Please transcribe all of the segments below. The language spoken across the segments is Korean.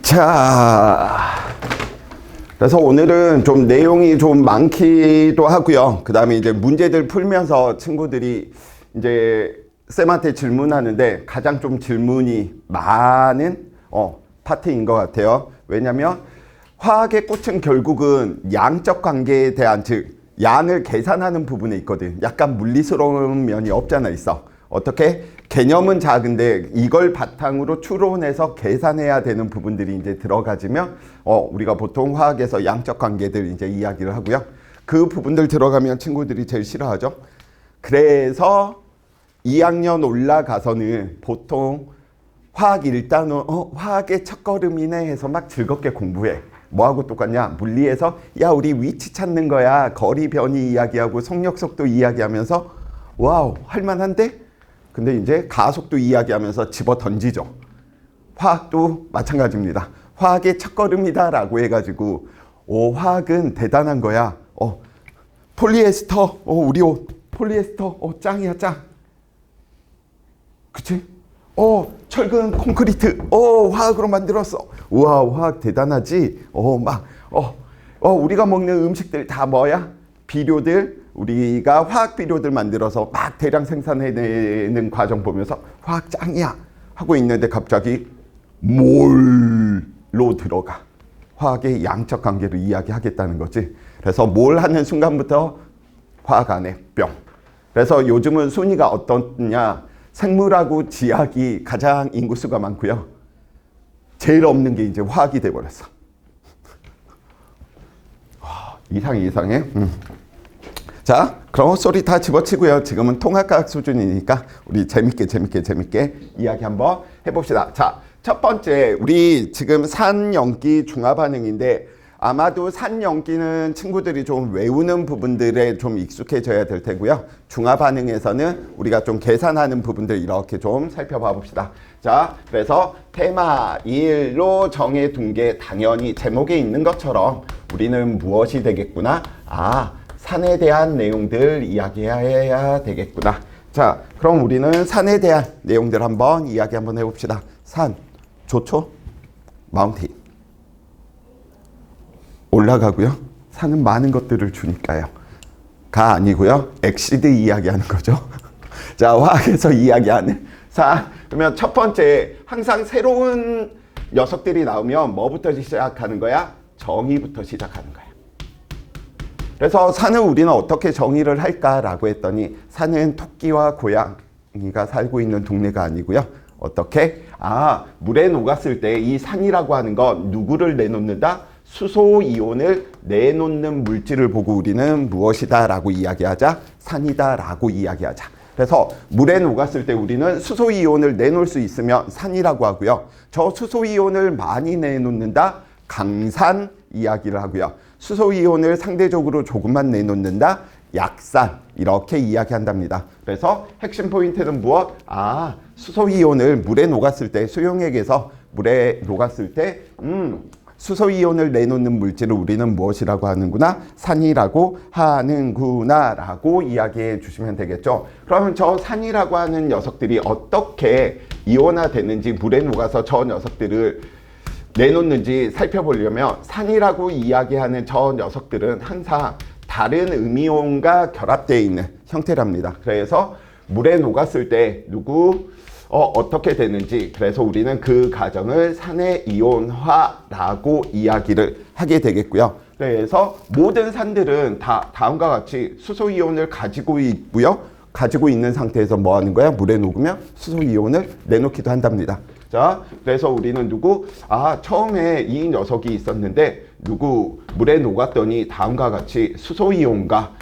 자, 그래서 오늘은 좀 내용이 좀 많기도 하고요. 그 다음에 이제 문제들 풀면서 친구들이 이제 쌤한테 질문하는데 가장 좀 질문이 많은 파트인 것 같아요. 왜냐면 화학의 꽃은 결국은 양적 관계에 대한, 즉 양을 계산하는 부분에 있거든. 약간 물리스러운 면이 없잖아 있어. 어떻게? 개념은 작은데 이걸 바탕으로 추론해서 계산해야 되는 부분들이 이제 들어가지면 우리가 보통 화학에서 양적 관계들 이제 이야기를 하고요. 그 부분들 들어가면 친구들이 제일 싫어하죠. 그래서 2학년 올라가서는 보통 화학 1단원 화학의 첫걸음이네 해서 막 즐겁게 공부해. 뭐하고 똑같냐? 물리에서 야 우리 위치 찾는 거야. 거리 변이 이야기하고 속력속도 이야기하면서 와우 할만한데? 근데 이제 가속도 이야기하면서 집어 던지죠. 화학도 마찬가지입니다. 화학의 첫걸음이다 라고 해가지고 화학은 대단한 거야. 폴리에스터 우리 옷 폴리에스터 짱이야 짱. 그치? 철근 콘크리트 화학으로 만들었어. 우와 화학 대단하지. 우리가 먹는 음식들 다 뭐야? 비료들. 우리가 화학 비료들 만들어서 막 대량 생산해내는 과정 보면서 화학 짱이야 하고 있는데 갑자기 몰로 들어가. 화학의 양적 관계를 이야기하겠다는 거지. 그래서 몰 하는 순간부터 화학 안에 뿅. 그래서 요즘은 순위가 어떻냐? 생물하고 지학이 가장 인구수가 많고요. 제일 없는 게 이제 화학이 돼버렸어. 이상해. 자, 그럼 소리 다 집어치고요. 지금은 통합과학 수준이니까 우리 재밌게 이야기 한번 해봅시다. 자, 첫 번째 우리 지금 산염기 중화반응인데 아마도 산염기는 친구들이 좀 외우는 부분들에 좀 익숙해져야 될 테고요. 중화반응에서는 우리가 좀 계산하는 부분들 이렇게 좀 살펴봐 봅시다. 자, 그래서 테마 1로 정해둔 게 당연히 제목에 있는 것처럼 우리는 무엇이 되겠구나? 산에 대한 내용들 이야기해야 되겠구나. 자, 그럼 우리는 산에 대한 내용들 한번 이야기 한번 해봅시다. 산, 좋죠? 마운틴. 올라가고요. 산은 많은 것들을 주니까요. 가 아니고요. 엑시드 이야기하는 거죠. 자, 화학에서 이야기하는 산. 그러면 첫 번째, 항상 새로운 녀석들이 나오면 뭐부터 시작하는 거야? 정의부터 시작하는 거야. 그래서 산을 우리는 어떻게 정의를 할까라고 했더니 산은 토끼와 고양이가 살고 있는 동네가 아니고요. 어떻게? 물에 녹았을 때 이 산이라고 하는 건 누구를 내놓는다? 수소이온을 내놓는 물질을 보고 우리는 무엇이다 라고 이야기하자? 산이다 라고 이야기하자. 그래서 물에 녹았을 때 우리는 수소이온을 내놓을 수 있으면 산이라고 하고요. 저 수소이온을 많이 내놓는다? 강산 이야기를 하고요. 수소이온을 상대적으로 조금만 내놓는다? 약산 이렇게 이야기한답니다. 그래서 핵심 포인트는 무엇? 수소이온을 물에 녹았을 때 수용액에서 물에 녹았을 때 수소이온을 내놓는 물질을 우리는 무엇이라고 하는구나? 산이라고 하는구나 라고 이야기해 주시면 되겠죠. 그러면 저 산이라고 하는 녀석들이 어떻게 이온화되는지 물에 녹아서 저 녀석들을 내놓는지 살펴보려면 산이라고 이야기하는 저 녀석들은 항상 다른 음이온과 결합되어 있는 형태랍니다. 그래서 물에 녹았을 때 어떻게 되는지, 그래서 우리는 그 과정을 산의 이온화라고 이야기를 하게 되겠고요. 그래서 모든 산들은 다 다음과 같이 수소이온을 가지고 있고요. 가지고 있는 상태에서 뭐 하는 거야? 물에 녹으면 수소이온을 내놓기도 한답니다. 자, 그래서 우리는 처음에 이 녀석이 있었는데 물에 녹았더니 다음과 같이 수소이온과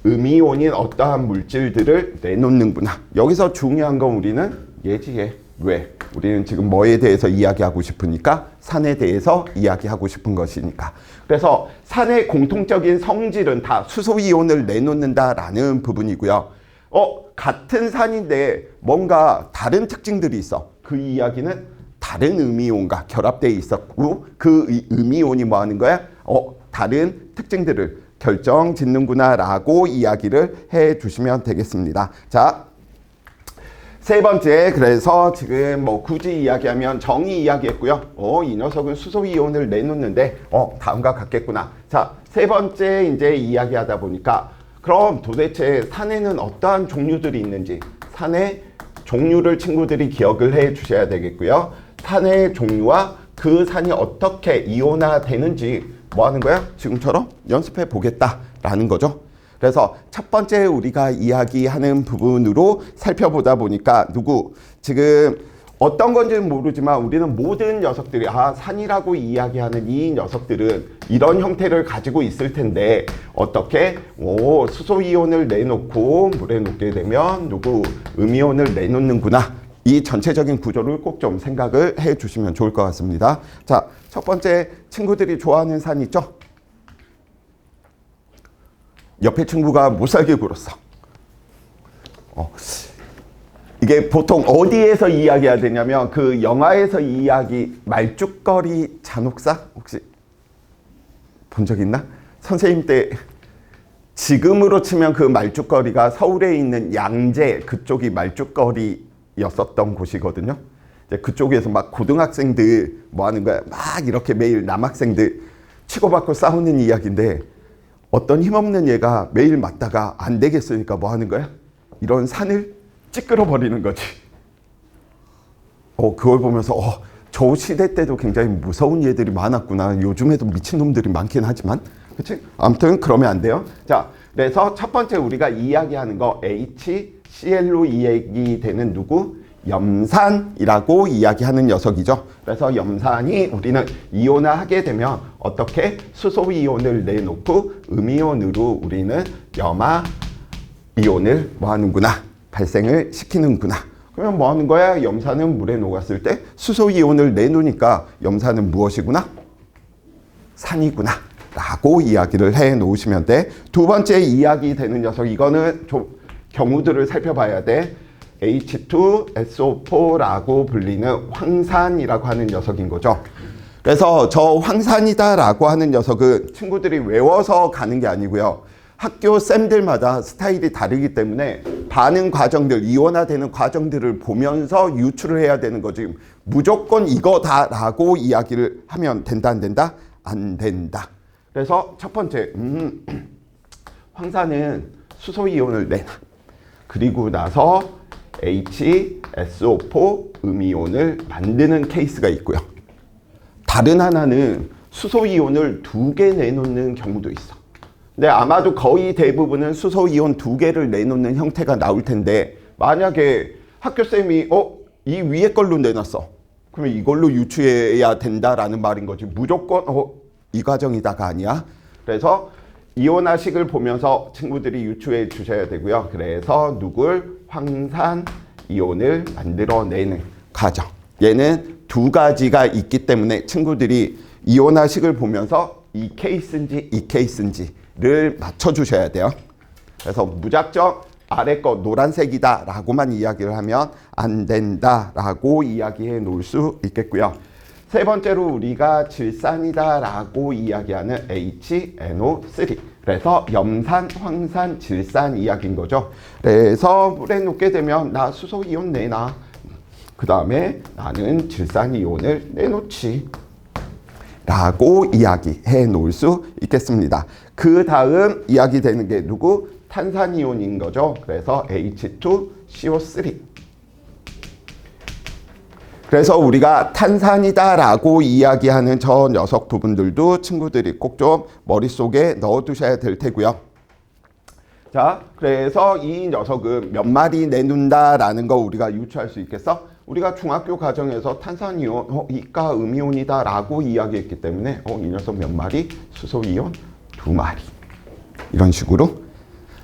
음이온인 어떠한 물질들을 내놓는구나. 여기서 중요한 건 우리는 예지에. 왜? 우리는 지금 뭐에 대해서 이야기하고 싶으니까? 산에 대해서 이야기하고 싶은 것이니까. 그래서 산의 공통적인 성질은 다 수소이온을 내놓는다라는 부분이고요. 같은 산인데 뭔가 다른 특징들이 있어. 그 이야기는 다른 음이온과 결합되어 있었고 그 음이온이 뭐 하는 거야? 다른 특징들을 결정 짓는구나 라고 이야기를 해 주시면 되겠습니다. 자, 세 번째, 그래서 지금 뭐 굳이 이야기하면 정의 이야기했고요. 이 녀석은 수소 이온을 내놓는데 다음과 같겠구나. 자, 세 번째 이제 이야기하다 보니까 그럼 도대체 산에는 어떠한 종류들이 있는지 산의 종류를 친구들이 기억을 해 주셔야 되겠고요. 산의 종류와 그 산이 어떻게 이온화되는지 뭐 하는 거야? 지금처럼 연습해 보겠다라는 거죠. 그래서 첫 번째 우리가 이야기하는 부분으로 살펴보다 보니까 지금 어떤 건지는 모르지만 우리는 모든 녀석들이 산이라고 이야기하는 이 녀석들은 이런 형태를 가지고 있을 텐데 어떻게 수소이온을 내놓고 물에 녹게 되면 음이온을 내놓는구나. 이 전체적인 구조를 꼭 좀 생각을 해 주시면 좋을 것 같습니다. 자, 첫 번째 친구들이 좋아하는 산 있죠? 옆에 친구가 못살게 굴었어. 이게 보통 어디에서 이야기해야 되냐면 그 영화에서 이야기 말죽거리 잔혹사 혹시 본 적 있나? 선생님 때 지금으로 치면 그 말죽거리가 서울에 있는 양재 그쪽이 말죽거리였었던 곳이거든요. 이제 그쪽에서 막 고등학생들 뭐 하는 거야? 막 이렇게 매일 남학생들 치고받고 싸우는 이야기인데 어떤 힘없는 얘가 매일 맞다가 안 되겠으니까 뭐 하는 거야? 이런 산을 찌끄러 버리는 거지. 그걸 보면서 저 시대 때도 굉장히 무서운 얘들이 많았구나. 요즘에도 미친놈들이 많긴 하지만 그치? 아무튼 그러면 안 돼요. 자, 그래서 첫 번째 우리가 이야기하는 거 HCl로 이야기되는 염산이라고 이야기하는 녀석이죠. 그래서 염산이 우리는 이온화하게 되면 어떻게 수소이온을 내놓고 음이온으로 우리는 염화이온을 뭐 하는구나. 발생을 시키는구나. 그러면 뭐 하는 거야? 염산은 물에 녹았을 때 수소이온을 내놓으니까 염산은 무엇이구나? 산이구나. 라고 이야기를 해 놓으시면 돼. 두 번째 이야기 되는 녀석, 이거는 좀 경우들을 살펴봐야 돼. H2SO4라고 불리는 황산이라고 하는 녀석인 거죠. 그래서 저 황산이다라고 하는 녀석은 친구들이 외워서 가는 게 아니고요. 학교 쌤들마다 스타일이 다르기 때문에 반응 과정들, 이온화되는 과정들을 보면서 유출을 해야 되는 거지. 무조건 이거다라고 이야기를 하면 된다, 안 된다? 안 된다. 그래서 첫 번째, 황산은 수소이온을 내놔. 그리고 나서 HSO4 음이온을 만드는 케이스가 있고요. 다른 하나는 수소이온을 2개 내놓는 경우도 있어. 근데 아마도 거의 대부분은 수소이온 2개를 내놓는 형태가 나올 텐데 만약에 학교쌤이 이 위에 걸로 내놨어. 그러면 이걸로 유추해야 된다라는 말인 거지. 무조건 이 과정이다가 아니야. 그래서 이온화식을 보면서 친구들이 유추해 주셔야 되고요. 그래서 황산 이온을 만들어내는 과정. 얘는 2가지가 있기 때문에 친구들이 이온화식을 보면서 이 케이스인지 이 케이스인지를 맞춰주셔야 돼요. 그래서 무작정 아래 거 노란색이다 라고만 이야기를 하면 안 된다 라고 이야기해 놓을 수 있겠고요. 세 번째로 우리가 질산이다 라고 이야기하는 HNO3. 그래서 염산, 황산, 질산 이야기인 거죠. 그래서 물에 녹게 되면 나 수소이온 내놔. 그 다음에 나는 질산이온을 내놓지. 라고 이야기해 놓을 수 있겠습니다. 그 다음 이야기되는 게 탄산이온인 거죠. 그래서 H2CO3. 그래서 우리가 탄산이다 라고 이야기하는 저 녀석 부분들도 친구들이 꼭 좀 머릿속에 넣어 두셔야 될 테고요. 자, 그래서 이 녀석은 몇 마리 내놓는다 라는 거 우리가 유추할 수 있겠어? 우리가 중학교 과정에서 탄산이온, 이가 음이온이다 라고 이야기했기 때문에 이 녀석 몇 마리? 수소이온 2마리. 이런 식으로.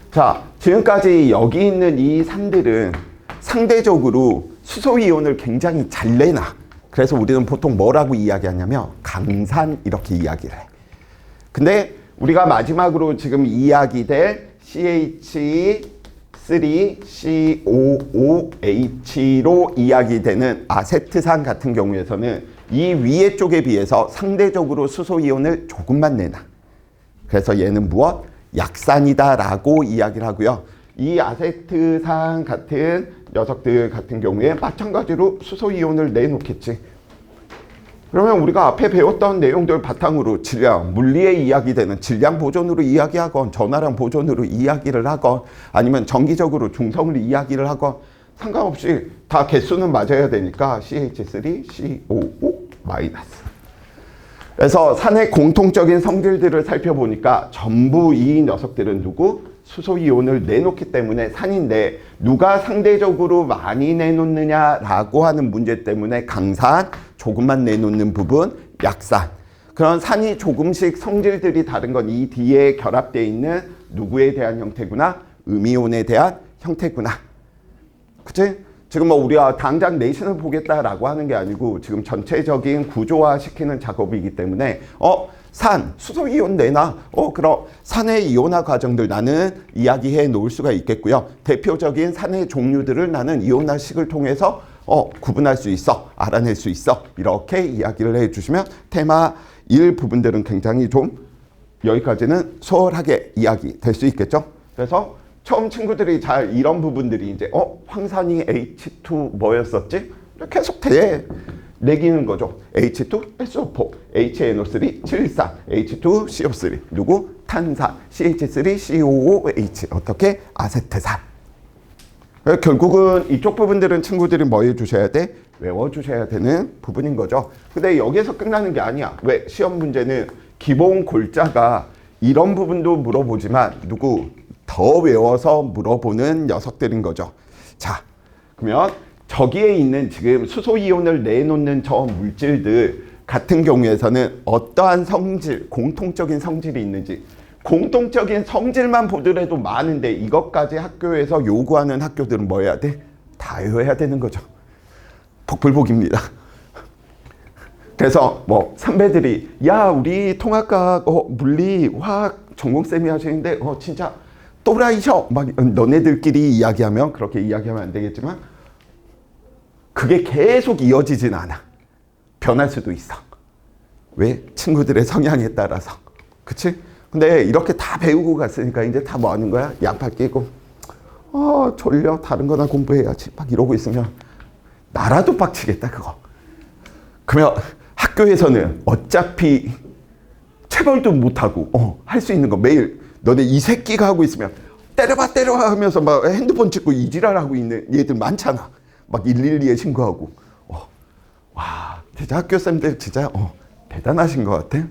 자, 지금까지 여기 있는 이 산들은 상대적으로 수소이온을 굉장히 잘 내놔. 그래서 우리는 보통 뭐라고 이야기하냐면 강산 이렇게 이야기를 해. 근데 우리가 마지막으로 지금 이야기될 CH3COOH로 이야기되는 아세트산 같은 경우에서는 이 위에 쪽에 비해서 상대적으로 수소이온을 조금만 내놔. 그래서 얘는 무엇? 약산이다 라고 이야기를 하고요. 이 아세트산 같은 녀석들 같은 경우에 마찬가지로 수소이온을 내놓겠지. 그러면 우리가 앞에 배웠던 내용들 바탕으로 질량, 물리에 이야기되는 질량 보존으로 이야기하건 전하량 보존으로 이야기를 하건 아니면 정기적으로 중성을 이야기를 하건 상관없이 다 개수는 맞아야 되니까 CH3, COO 마이너스. 그래서 산의 공통적인 성질들을 살펴보니까 전부 이 녀석들은 누구? 수소이온을 내놓기 때문에 산인데 누가 상대적으로 많이 내놓느냐라고 하는 문제 때문에 강산, 조금만 내놓는 부분, 약산. 그런 산이 조금씩 성질들이 다른 건 이 뒤에 결합되어 있는 누구에 대한 형태구나? 음이온에 대한 형태구나. 그치? 지금 뭐 우리가 당장 내신을 보겠다라고 하는 게 아니고 지금 전체적인 구조화 시키는 작업이기 때문에 산, 수소이온 내놔. 그럼 산의 이온화 과정들 나는 이야기해 놓을 수가 있겠고요. 대표적인 산의 종류들을 나는 이온화식을 통해서 구분할 수 있어. 알아낼 수 있어. 이렇게 이야기를 해 주시면 테마 1 부분들은 굉장히 좀 여기까지는 수월하게 이야기 될 수 있겠죠. 그래서 처음 친구들이 잘 이런 부분들이 이제 황산이 H2 뭐였었지? 계속 내기는 거죠. H2 SO4, HNO3 칠산, H2 CO3 누구? 탄산, CH3 COOH 어떻게? 아세트산. 결국은 이쪽 부분들은 친구들이 뭐 해주셔야 돼? 외워주셔야 되는 부분인 거죠. 근데 여기에서 끝나는 게 아니야. 왜? 시험 문제는 기본 골자가 이런 부분도 물어보지만 누구? 더 외워서 물어보는 녀석들인 거죠. 자, 그러면 저기에 있는 지금 수소이온을 내놓는 저 물질들 같은 경우에서는 어떠한 성질, 공통적인 성질이 있는지 공통적인 성질만 보더라도 많은데 이것까지 학교에서 요구하는 학교들은 뭐 해야 돼? 다 외워야 되는 거죠. 복불복입니다. 그래서 뭐 선배들이 야 우리 통합과 물리, 화학 전공쌤이 하시는데 진짜 또라이셔 막 너네들끼리 이야기하면 그렇게 이야기하면 안 되겠지만 그게 계속 이어지진 않아. 변할 수도 있어. 왜? 친구들의 성향에 따라서. 그치? 근데 이렇게 다 배우고 갔으니까 이제 다 뭐 하는 거야? 양팔 끼고 졸려 다른 거나 공부해야지 막 이러고 있으면 나라도 빡치겠다 그거. 그러면 학교에서는 어차피 체벌도 못하고 할 수 있는 거 매일 너네 이 새끼가 하고 있으면 때려봐 하면서 막 핸드폰 찍고 이지랄하고 있는 얘들 많잖아. 막 112에 신고하고. 와 진짜 학교 쌤들 진짜 대단하신 것 같아.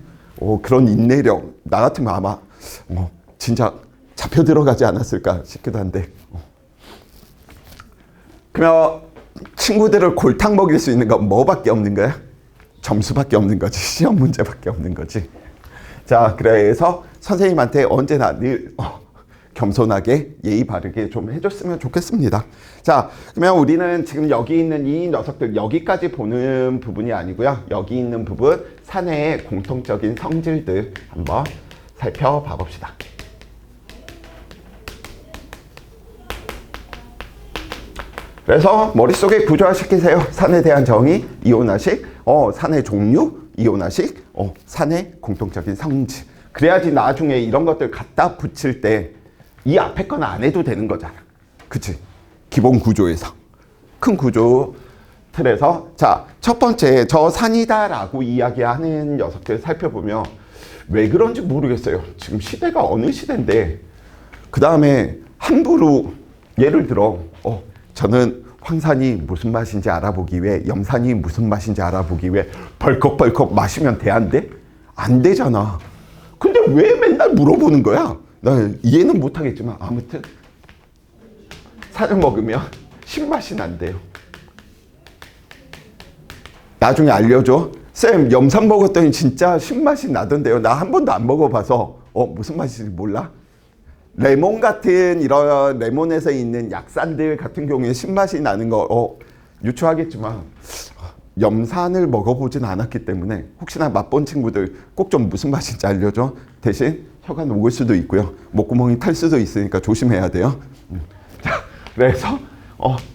그런 인내력 나 같으면 아마 진짜 잡혀 들어가지 않았을까 싶기도 한데. 그러면 친구들을 골탕 먹일 수 있는 건 뭐밖에 없는 거야? 점수밖에 없는 거지. 시험 문제밖에 없는 거지. 자, 그래서 선생님한테 언제나 늘 겸손하게 예의 바르게 좀 해줬으면 좋겠습니다. 자, 그러면 우리는 지금 여기 있는 이 녀석들 여기까지 보는 부분이 아니고요. 여기 있는 부분 산의 공통적인 성질들 한번 살펴봐 봅시다. 그래서 머릿속에 구조화시키세요. 산에 대한 정의, 이온화식, 산의 종류, 이온화식, 산의 공통적인 성질. 그래야지 나중에 이런 것들 갖다 붙일 때 이 앞에 건 안 해도 되는 거잖아. 그치? 기본 구조에서. 큰 구조 틀에서. 자, 첫 번째, 저 산이다라고 이야기하는 녀석들 살펴보면 왜 그런지 모르겠어요. 지금 시대가 어느 시대인데, 그 다음에 함부로 예를 들어, 저는 황산이 무슨 맛인지 알아보기 위해, 염산이 무슨 맛인지 알아보기 위해 벌컥벌컥 마시면 돼, 안 돼? 안 되잖아. 근데 왜 맨날 물어보는 거야? 나 이해는 못하겠지만 아무튼 산을 먹으면 신맛이 난대요. 나중에 알려줘. 쌤, 염산 먹었더니 진짜 신맛이 나던데요. 나 한 번도 안 먹어봐서 무슨 맛인지 몰라? 레몬 같은 이런 레몬에서 있는 약산들 같은 경우에 신맛이 나는 거 유추하겠지만 염산을 먹어보진 않았기 때문에 혹시나 맛본 친구들 꼭 좀 무슨 맛인지 알려줘. 대신 혀가 녹을 수도 있고요. 목구멍이 탈 수도 있으니까 조심해야 돼요. 자, 그래서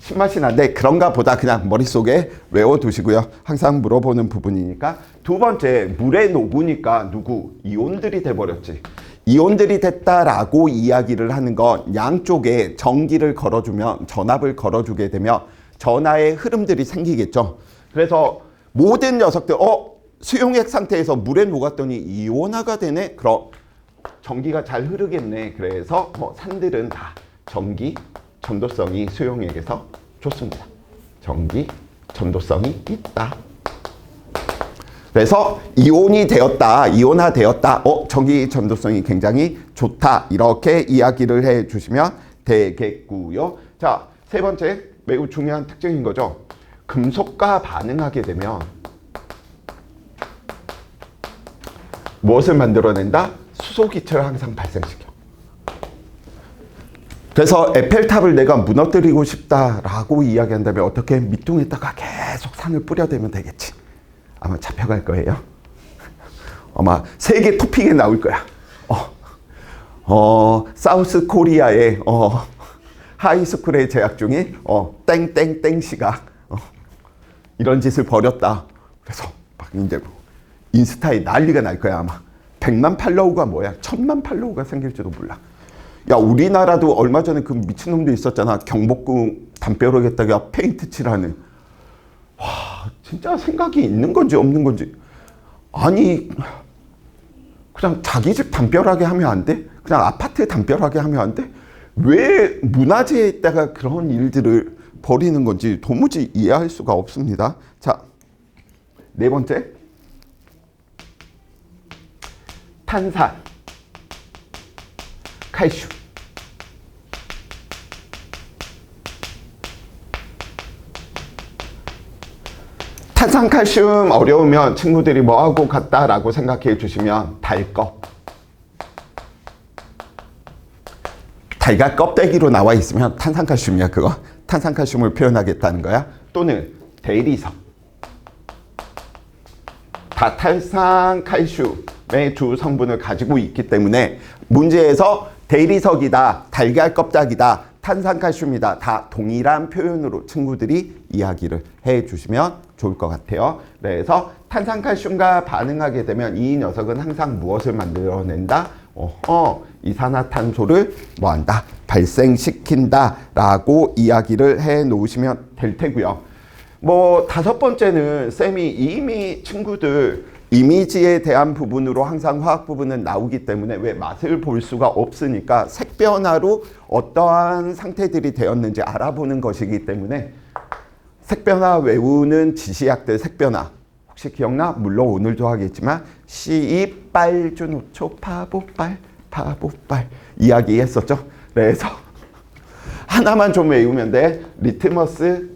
신맛이 난데 그런가 보다 그냥 머릿속에 외워두시고요. 항상 물어보는 부분이니까. 두 번째, 물에 녹으니까 누구? 이온들이 돼버렸지. 이온들이 됐다라고 이야기를 하는 건 양쪽에 전기를 걸어주면, 전압을 걸어주게 되면 전하의 흐름들이 생기겠죠. 그래서 모든 녀석들 수용액 상태에서 물에 녹았더니 이온화가 되네. 그럼 전기가 잘 흐르겠네. 그래서 산들은 다 전기 전도성이 수용액에서 좋습니다. 전기 전도성이 있다. 그래서 이온이 되었다, 이온화 되었다, 전기 전도성이 굉장히 좋다, 이렇게 이야기를 해 주시면 되겠고요. 자, 세 번째 매우 중요한 특징인 거죠. 금속과 반응하게 되면 무엇을 만들어낸다? 수소기체를 항상 발생시켜. 그래서 에펠탑을 내가 무너뜨리고 싶다라고 이야기한다면 어떻게 밑둥에다가 계속 산을 뿌려대면 되겠지. 아마 잡혀갈 거예요. 아마 세계 토픽에 나올 거야. 사우스 코리아의 하이스쿨에 재학 중인 땡땡땡 씨가 이런 짓을 벌였다. 그래서 막 이제 인스타에 난리가 날 거야 아마. 100만 팔로우가 뭐야? 1000만 팔로우가 생길지도 몰라. 야, 우리나라도 얼마 전에 그 미친놈도 있었잖아. 경복궁 담벼락에다가 페인트 칠하는. 와, 진짜 생각이 있는 건지 없는 건지. 아니, 그냥 자기 집 담벼락에 하면 안 돼? 그냥 아파트 담벼락에 하면 안 돼? 왜 문화재에다가 그런 일들을 벌이는 건지 도무지 이해할 수가 없습니다. 자, 네 번째. 탄산, 칼슘. 탄산, 칼슘 어려우면 친구들이 뭐하고 같다라고 생각해 주시면 달껍. 달걀 껍데기로 나와 있으면 탄산, 칼슘이야 그거. 탄산, 칼슘을 표현하겠다는 거야. 또는 대리석. 다탈산, 칼슘의 주 성분을 가지고 있기 때문에 문제에서 대리석이다, 달걀 껍데기다, 탄산칼슘이다 다 동일한 표현으로 친구들이 이야기를 해주시면 좋을 것 같아요. 그래서 탄산칼슘과 반응하게 되면 이 녀석은 항상 무엇을 만들어낸다? 이산화탄소를 뭐한다? 발생시킨다 라고 이야기를 해 놓으시면 될 테고요. 다섯 번째는 쌤이 이미 친구들 이미지에 대한 부분으로 항상 화학 부분은 나오기 때문에 왜 맛을 볼 수가 없으니까 색변화로 어떠한 상태들이 되었는지 알아보는 것이기 때문에 색변화 외우는 지시약들 색변화 혹시 기억나? 물론 오늘도 하겠지만 C2 빨주노초 파보빨 이야기했었죠. 그래서 하나만 좀 외우면 돼. 리트머스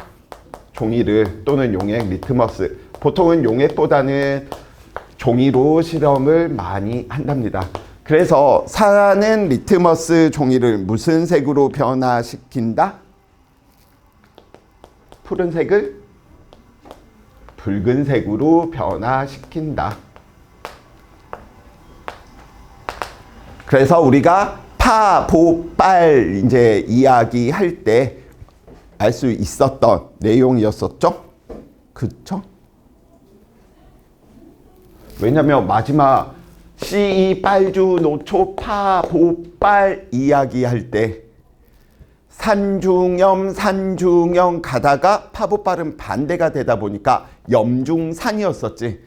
종이를 또는 용액 리트머스 보통은 용액보다는 종이로 실험을 많이 한답니다. 그래서 산은 리트머스 종이를 무슨 색으로 변화시킨다? 푸른색을 붉은색으로 변화시킨다. 그래서 우리가 파, 보, 빨 이제 이야기할 때 알 수 있었던 내용이었었죠? 그쵸? 왜냐면 마지막 C2 빨주 노초 파, 보, 빨 이야기할 때 산중염 가다가 파보빨은 반대가 되다 보니까 염중산이었었지.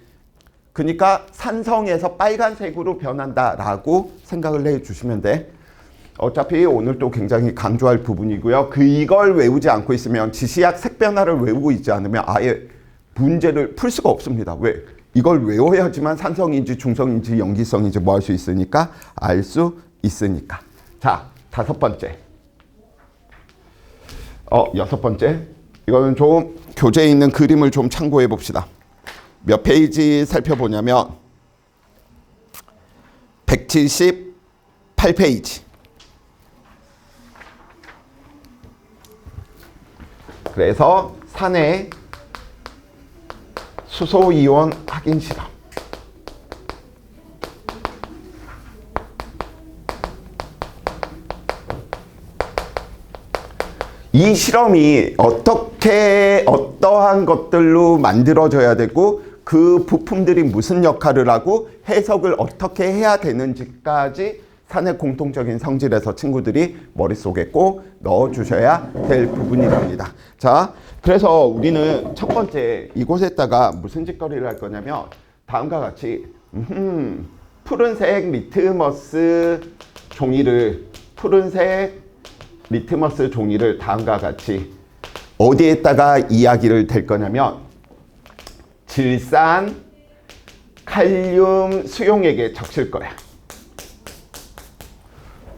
그러니까 산성에서 빨간색으로 변한다라고 생각을 해주시면 돼. 어차피 오늘 또 굉장히 강조할 부분이고요. 이걸 외우지 않고 있으면 지시약 색변화를 외우고 있지 않으면 아예 문제를 풀 수가 없습니다. 왜? 이걸 외워야지만 산성인지 중성인지 염기성인지 뭐 할 수 있으니까 알 수 있으니까. 자, 다섯 번째. 여섯 번째. 이거는 좀 교재에 있는 그림을 좀 참고해 봅시다. 몇 페이지 살펴보냐면 178페이지. 그래서 산의 수소이온 확인 실험. 이 실험이 어떠한 것들로 만들어져야 되고 그 부품들이 무슨 역할을 하고 해석을 어떻게 해야 되는지까지 산의 공통적인 성질에서 친구들이 머릿속에 꼭 넣어주셔야 될 부분이랍니다. 자, 그래서 우리는 첫 번째 이곳에다가 무슨 짓거리를 할 거냐면 다음과 같이 푸른색 리트머스 종이를 다음과 같이 어디에다가 이야기를 될 거냐면 질산 칼륨 수용액에 적실 거야.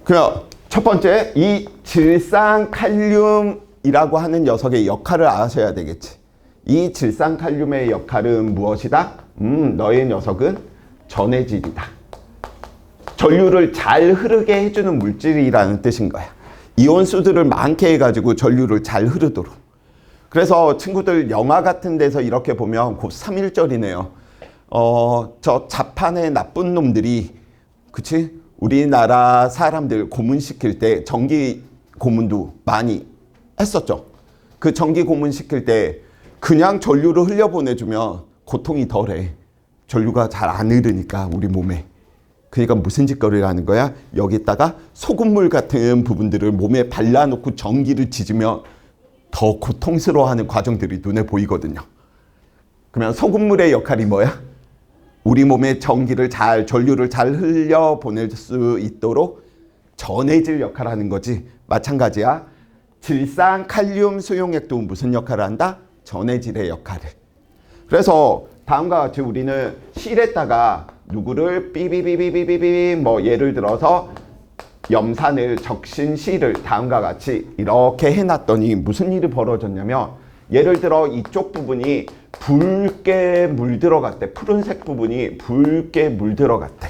그럼 첫 번째 이 질산 칼륨이라고 하는 녀석의 역할을 아셔야 되겠지. 이 질산 칼륨의 역할은 무엇이다? 너의 녀석은 전해질이다. 전류를 잘 흐르게 해주는 물질이라는 뜻인 거야. 이온수들을 많게 해가지고 전류를 잘 흐르도록. 그래서 친구들 영화 같은 데서 이렇게 보면 곧 3.1절이네요. 저 자판의 나쁜 놈들이, 그치? 우리나라 사람들 고문시킬 때 전기 고문도 많이 했었죠. 그 전기 고문 시킬 때 그냥 전류를 흘려보내주면 고통이 덜해. 전류가 잘 안 흐르니까 우리 몸에. 그러니까 무슨 짓거리를 하는 거야? 여기다가 소금물 같은 부분들을 몸에 발라놓고 전기를 지지면 더 고통스러워하는 과정들이 눈에 보이거든요. 그러면 소금물의 역할이 뭐야? 우리 몸에 전류를 잘 흘려보낼 수 있도록 전해질 역할을 하는 거지. 마찬가지야. 질산 칼륨 수용액도 무슨 역할을 한다? 전해질의 역할을. 그래서 다음과 같이 우리는 실에다가 누구를 삐비비비비비비 뭐 예를 들어서 염산을 적신 실을 다음과 같이 이렇게 해놨더니 무슨 일이 벌어졌냐면 예를 들어 이쪽 부분이 붉게 물들어갔대. 푸른색 부분이 붉게 물들어갔대.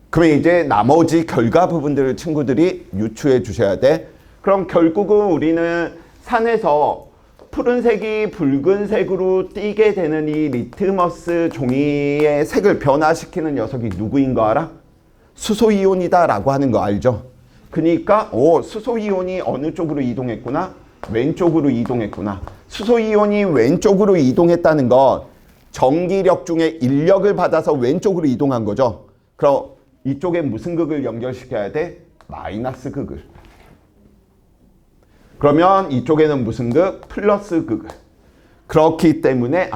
그러면 이제 나머지 결과 부분들을 친구들이 유추해 주셔야 돼. 그럼 결국은 우리는 산에서 푸른색이 붉은색으로 띄게 되는 이 리트머스 종이의 색을 변화시키는 녀석이 누구인 거 알아? 수소이온이다 라고 하는 거 알죠? 그러니까 수소이온이 어느 쪽으로 이동했구나? 왼쪽으로 이동했구나. 수소이온이 왼쪽으로 이동했다는 건 전기력 중에 인력을 받아서 왼쪽으로 이동한 거죠. 그럼 이쪽에 무슨 극을 연결시켜야 돼? 마이너스 극을. 그러면 이쪽에는 무슨 극? 플러스 극을. 그렇기 때문에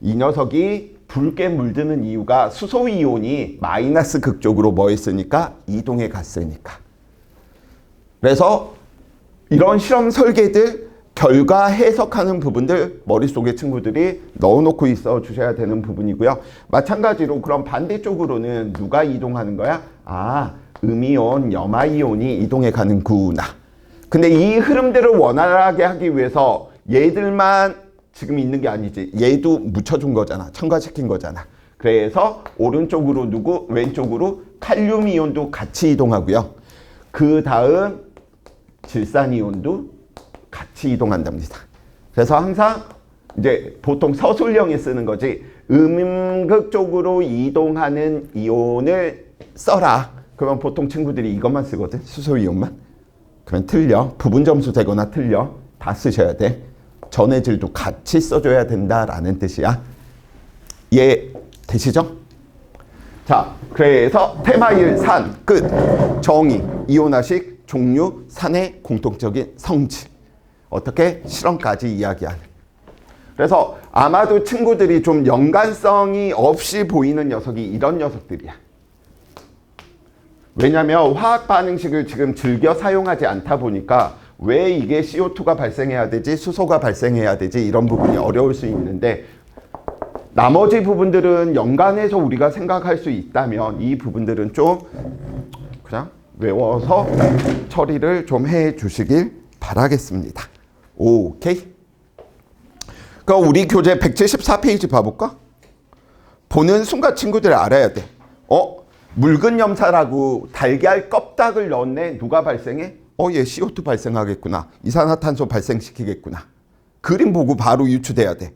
이 녀석이 붉게 물드는 이유가 수소이온이 마이너스 극 쪽으로 뭐 했으니까? 이동해 갔으니까. 그래서 이런 실험 설계들, 결과 해석하는 부분들 머릿속에 친구들이 넣어놓고 있어 주셔야 되는 부분이고요. 마찬가지로 그럼 반대쪽으로는 누가 이동하는 거야? 음이온, 염화이온이 이동해 가는구나. 근데 이 흐름들을 원활하게 하기 위해서 얘들만 지금 있는 게 아니지. 얘도 묻혀준 거잖아. 첨가시킨 거잖아. 그래서 오른쪽으로 누구, 왼쪽으로 칼륨 이온도 같이 이동하고요. 그 다음 질산이온도 같이 이동한답니다. 그래서 항상 이제 보통 서술형에 쓰는 거지. 음극 쪽으로 이동하는 이온을 써라. 그러면 보통 친구들이 이것만 쓰거든. 수소이온만. 그러면 틀려. 부분 점수 되거나 틀려. 다 쓰셔야 돼. 전해질도 같이 써줘야 된다라는 뜻이야. 예, 되시죠? 자, 그래서 테마 1, 산, 끝. 정의, 이온화식, 종류, 산의 공통적인 성질. 어떻게? 실험까지 이야기하는. 그래서 아마도 친구들이 좀 연관성이 없이 보이는 녀석이 이런 녀석들이야. 왜냐면 화학 반응식을 지금 즐겨 사용하지 않다 보니까 왜 이게 CO2가 발생해야 되지? 수소가 발생해야 되지? 이런 부분이 어려울 수 있는데 나머지 부분들은 연관해서 우리가 생각할 수 있다면 이 부분들은 좀 그냥 외워서 처리를 좀 해 주시길 바라겠습니다. 오케이. 그럼 우리 교재 174페이지 봐볼까? 보는 순간 친구들이 알아야 돼. 묽은 염사라고 달걀 껍닥을 넣었네. 누가 발생해? 얘 CO2 발생하겠구나. 이산화탄소 발생시키겠구나. 그림 보고 바로 유추돼야 돼.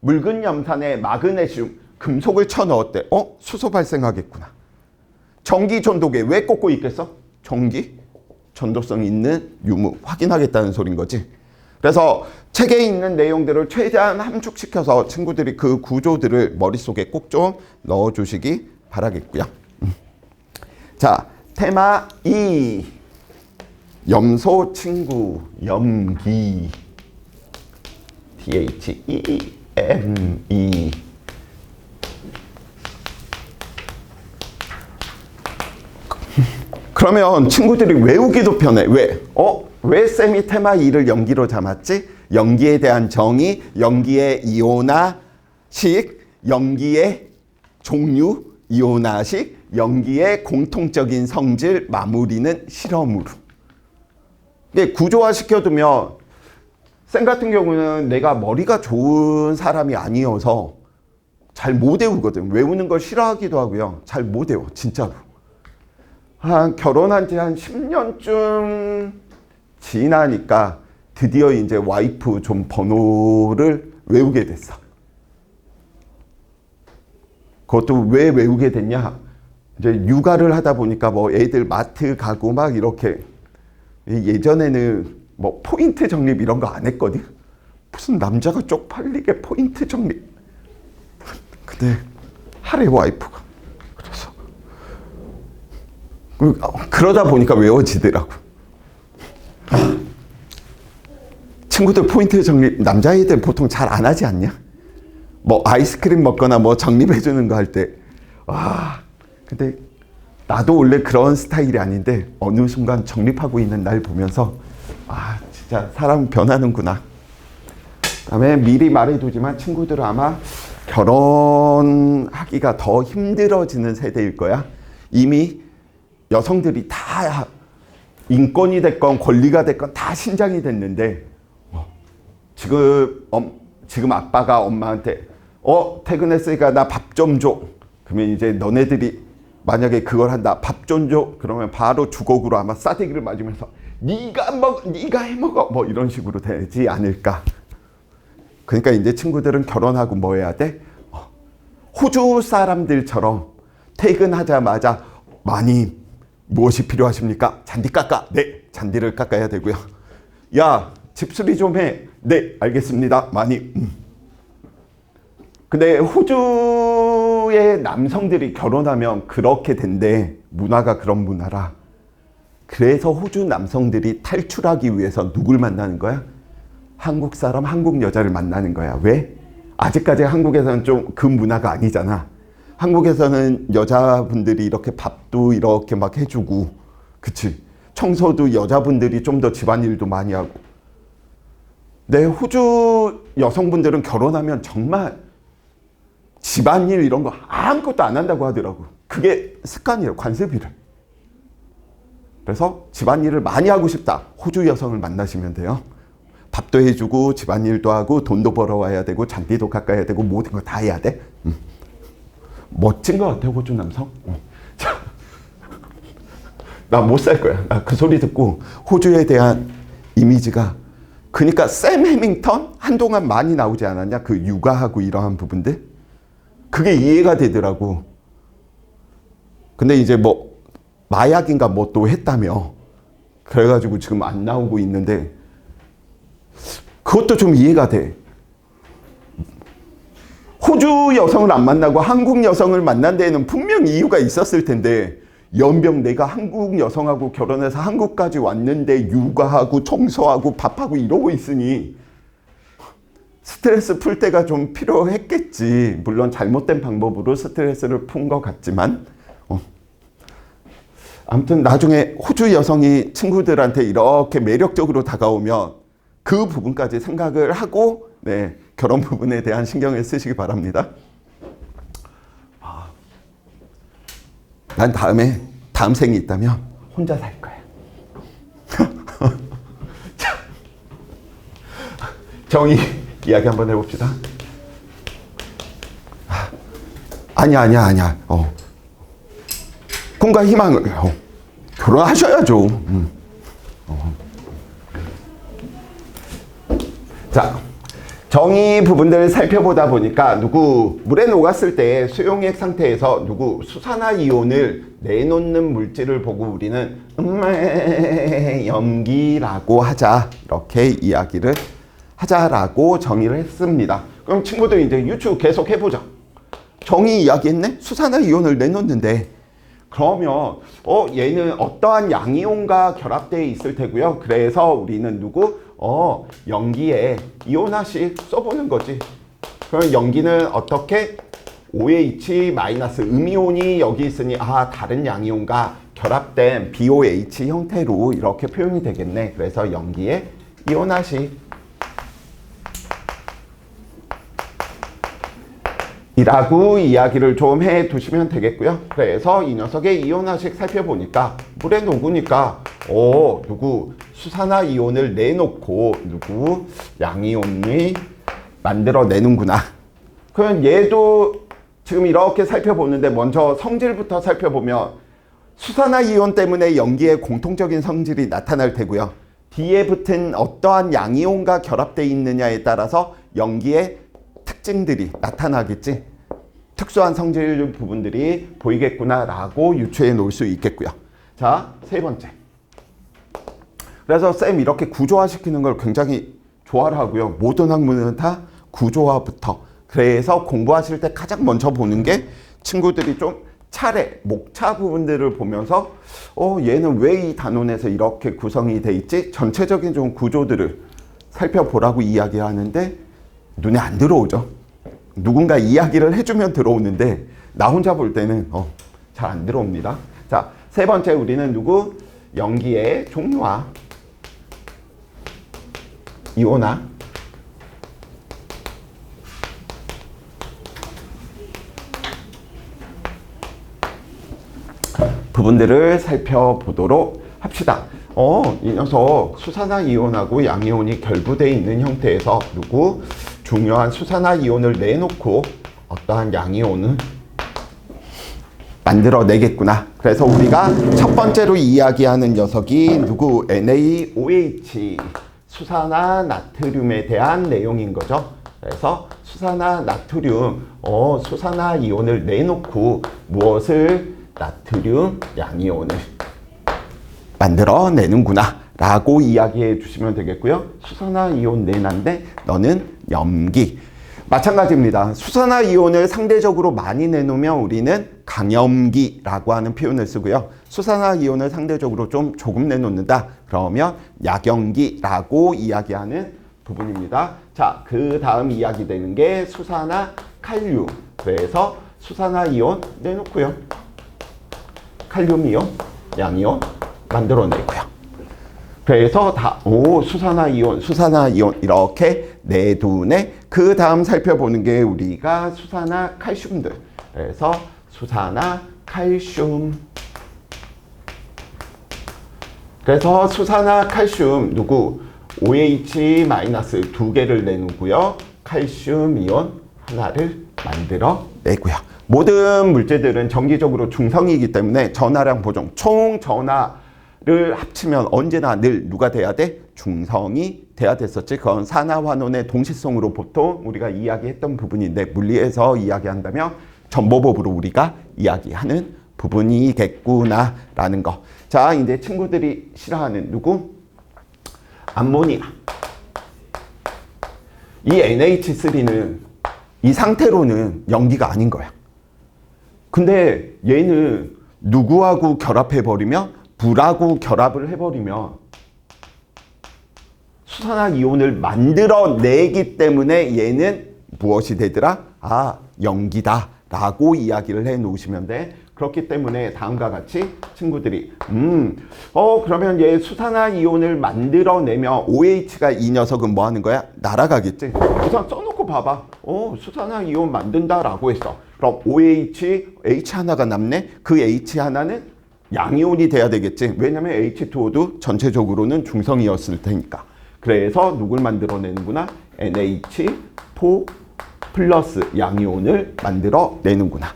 묽은 염산에 마그네슘, 금속을 쳐넣었대. 수소 발생하겠구나. 전기 전도계 왜 꽂고 있겠어? 전기 전도성 있는 유무 확인하겠다는 소린 거지. 그래서 책에 있는 내용들을 최대한 함축시켜서 친구들이 그 구조들을 머릿속에 꼭 좀 넣어주시기 바라겠고요. 자, 테마 2. 염소 친구, 염기. THEME. 그러면 친구들이 외우기도 편해. 왜? 왜 쌤이 테마 2를 염기로 잡았지? 염기에 대한 정의, 염기의 이온화식, 염기의 종류, 이온화식, 염기의 공통적인 성질, 마무리는 실험으로. 근데 구조화 시켜두면 쌤 같은 경우는 내가 머리가 좋은 사람이 아니어서 잘 못 외우거든. 외우는 걸 싫어하기도 하고요. 잘 못 외워, 진짜로. 결혼한 지 한 10년쯤 지나니까 드디어 이제 와이프 좀 번호를 외우게 됐어. 그것도 왜 외우게 됐냐? 이제 육아를 하다 보니까 뭐 애들 마트 가고 막 이렇게, 예전에는 뭐 포인트 적립 이런 거 안 했거든. 무슨 남자가 쪽팔리게 포인트 적립. 근데 하래 와이프가. 그래서 그러다 보니까 외워지더라고. 친구들 포인트 적립 남자애들 보통 잘 안 하지 않냐? 뭐 아이스크림 먹거나 뭐 적립해 주는 거 할 때, 와, 근데 나도 원래 그런 스타일이 아닌데 어느 순간 적립하고 있는 날 보면서 진짜 사람 변하는구나. 그다음에 미리 말해두지만 친구들은 아마 결혼하기가 더 힘들어지는 세대일 거야. 이미 여성들이 다 인권이 됐건 권리가 됐건 다 신장이 됐는데, 지금 아빠가 엄마한테 퇴근했으니까 나 밥 좀 줘. 그러면 이제 너네들이 만약에 그걸 한다, 밥 좀 줘. 그러면 바로 주걱으로 아마 싸대기를 맞으면서 네가 해먹어, 뭐 이런 식으로 되지 않을까. 그러니까 이제 친구들은 결혼하고 뭐 해야 돼? 호주 사람들처럼 퇴근하자마자 많이 무엇이 필요하십니까? 잔디 깎아. 네, 잔디를 깎아야 되고요. 야, 집수리 좀 해. 네, 알겠습니다. 많이. 근데 호주의 남성들이 결혼하면 그렇게 된대. 문화가 그런 문화라. 그래서 호주 남성들이 탈출하기 위해서 누굴 만나는 거야? 한국 사람, 한국 여자를 만나는 거야. 왜? 아직까지 한국에서는 좀 그 문화가 아니잖아. 한국에서는 여자분들이 이렇게 밥도 이렇게 막 해주고, 그치? 청소도 여자분들이 좀 더 집안일도 많이 하고. 근데 호주 여성분들은 결혼하면 정말 집안일 이런 거 아무것도 안 한다고 하더라고. 그게 습관이에요, 관습이래. 그래서 집안일을 많이 하고 싶다. 호주 여성을 만나시면 돼요. 밥도 해주고 집안일도 하고 돈도 벌어와야 되고 잔디도 깎아야 되고 모든 거 다 해야 돼. 멋진 것 같아, 호주 남성. 나 못 살 거야. 나 그 소리 듣고 호주에 대한 이미지가. 그러니까 샘 해밍턴 한동안 많이 나오지 않았냐? 그 육아하고 이러한 부분들. 그게 이해가 되더라고. 근데 이제 뭐 마약인가 뭐 또 했다며. 그래가지고 지금 안 나오고 있는데 그것도 좀 이해가 돼. 호주 여성을 안 만나고 한국 여성을 만난 데에는 분명히 이유가 있었을 텐데, 연병 내가 한국 여성하고 결혼해서 한국까지 왔는데 육아하고 청소하고 밥하고 이러고 있으니 스트레스 풀 때가 좀 필요했겠지. 물론 잘못된 방법으로 스트레스를 푼 것 같지만. 아무튼 나중에 호주 여성이 친구들한테 이렇게 매력적으로 다가오면 그 부분까지 생각을 하고, 네, 결혼 부분에 대한 신경을 쓰시기 바랍니다. 난 다음 생이 있다면 혼자 살 거야. 정의 이야기 한번 해봅시다. 아니야. 꿈과 희망을 결혼하셔야죠. 자, 정의 부분들을 살펴보다 보니까 물에 녹았을 때 수용액 상태에서 수산화이온을 내놓는 물질을 보고 우리는 염기라고 하자, 이렇게 이야기를 하자라고 정의를 했습니다. 그럼 친구들 이제 유추 계속 해보자. 정의 이야기했네? 수산화이온을 내놓는데, 그러면 얘는 어떠한 양이온과 결합되어 있을 테고요. 그래서 우리는 누구? 염기에 이온화식 써보는 거지. 그럼 염기는 어떻게? OH 마이너스 음이온이 여기 있으니 다른 양이온과 결합된 BOH 형태로 이렇게 표현이 되겠네. 그래서 염기에 이온화식 이라고 이야기를 좀 해 두시면 되겠고요. 그래서 이 녀석의 이온화식 살펴보니까 물에 녹으니까 누구 수산화 이온을 내놓고 누구 양이온이 만들어내는구나. 그럼 얘도 지금 이렇게 살펴보는데 먼저 성질부터 살펴보면 수산화 이온 때문에 염기의 공통적인 성질이 나타날 테고요. 뒤에 붙은 어떠한 양이온과 결합되어 있느냐에 따라서 염기의 특징들이 나타나겠지. 특수한 성질 부분들이 보이겠구나 라고 유추해 놓을 수 있겠고요. 자, 세 번째. 그래서 쌤 이렇게 구조화시키는 걸 굉장히 좋아를 하고요. 모든 학문은 다 구조화부터. 그래서 공부하실 때 가장 먼저 보는 게 친구들이 좀 차례, 목차 부분들을 보면서 얘는 왜 이 단원에서 이렇게 구성이 돼 있지? 전체적인 좀 구조들을 살펴보라고 이야기하는데 눈에 안 들어오죠. 누군가 이야기를 해주면 들어오는데 나 혼자 볼 때는 잘 안 들어옵니다. 자, 세 번째 우리는 누구? 염기의 종류와 이온화 부분들을 살펴보도록 합시다. 이 녀석 수산화 이온하고 양이온이 결부되어 있는 형태에서 누구? 중요한 수산화 이온을 내놓고 어떠한 양이온을 만들어내겠구나. 그래서 우리가 첫 번째로 이야기하는 녀석이 누구? NaOH 수산화 나트륨에 대한 내용인 거죠. 그래서 수산화 나트륨 수산화 이온을 내놓고 무엇을? 나트륨 양이온을 만들어내는구나 라고 이야기해 주시면 되겠고요. 수산화 이온 내놨는데 너는 염기. 마찬가지입니다. 수산화 이온을 상대적으로 많이 내놓으면 우리는 강염기라고 하는 표현을 쓰고요. 수산화 이온을 상대적으로 조금 내놓는다. 그러면 약염기라고 이야기하는 부분입니다. 자, 그 다음 이야기되는 게 수산화 칼륨. 그래서 수산화 이온 내놓고요. 칼륨 이온, 양이온 만들어내고요. 그래서 수산화 이온 이렇게 내두네. 그 다음 살펴보는 게 우리가 수산화 칼슘들. 그래서 수산화 칼슘. 그래서 수산화 칼슘 누구? OH 마이너스 2개를 내놓고요. 칼슘 이온 하나를 만들어내고요. 모든 물질들은 정기적으로 중성이기 때문에 전하량 보정, 총 전하를 합치면 언제나 늘 누가 돼야 돼? 중성이 돼야 됐었지. 그건 산화환원의 동시성으로 보통 우리가 이야기했던 부분인데 물리에서 이야기한다면 전보법으로 우리가 이야기하는 부분이겠구나 라는 거. 자, 이제 친구들이 싫어하는 누구? 암모니아. 이 NH3는 이 상태로는 염기가 아닌 거야. 근데 얘는 누구하고 결합해버리면 불하고 결합을 해버리면 수산화 이온을 만들어내기 때문에 얘는 무엇이 되더라? 염기다 라고 이야기를 해 놓으시면 돼. 그렇기 때문에 다음과 같이 친구들이 그러면 얘 수산화 이온을 만들어내면 OH가 이 녀석은 뭐 하는 거야? 날아가겠지. 우선 써놓고 봐봐. 수산화 이온 만든다라고 했어. 그럼 OH, H 하나가 남네? 그 H 하나는 양이온이 돼야 되겠지. 왜냐면 H2O도 전체적으로는 중성이었을 테니까. 그래서 누굴 만들어내는구나? NH4 플러스 양이온을 만들어내는구나.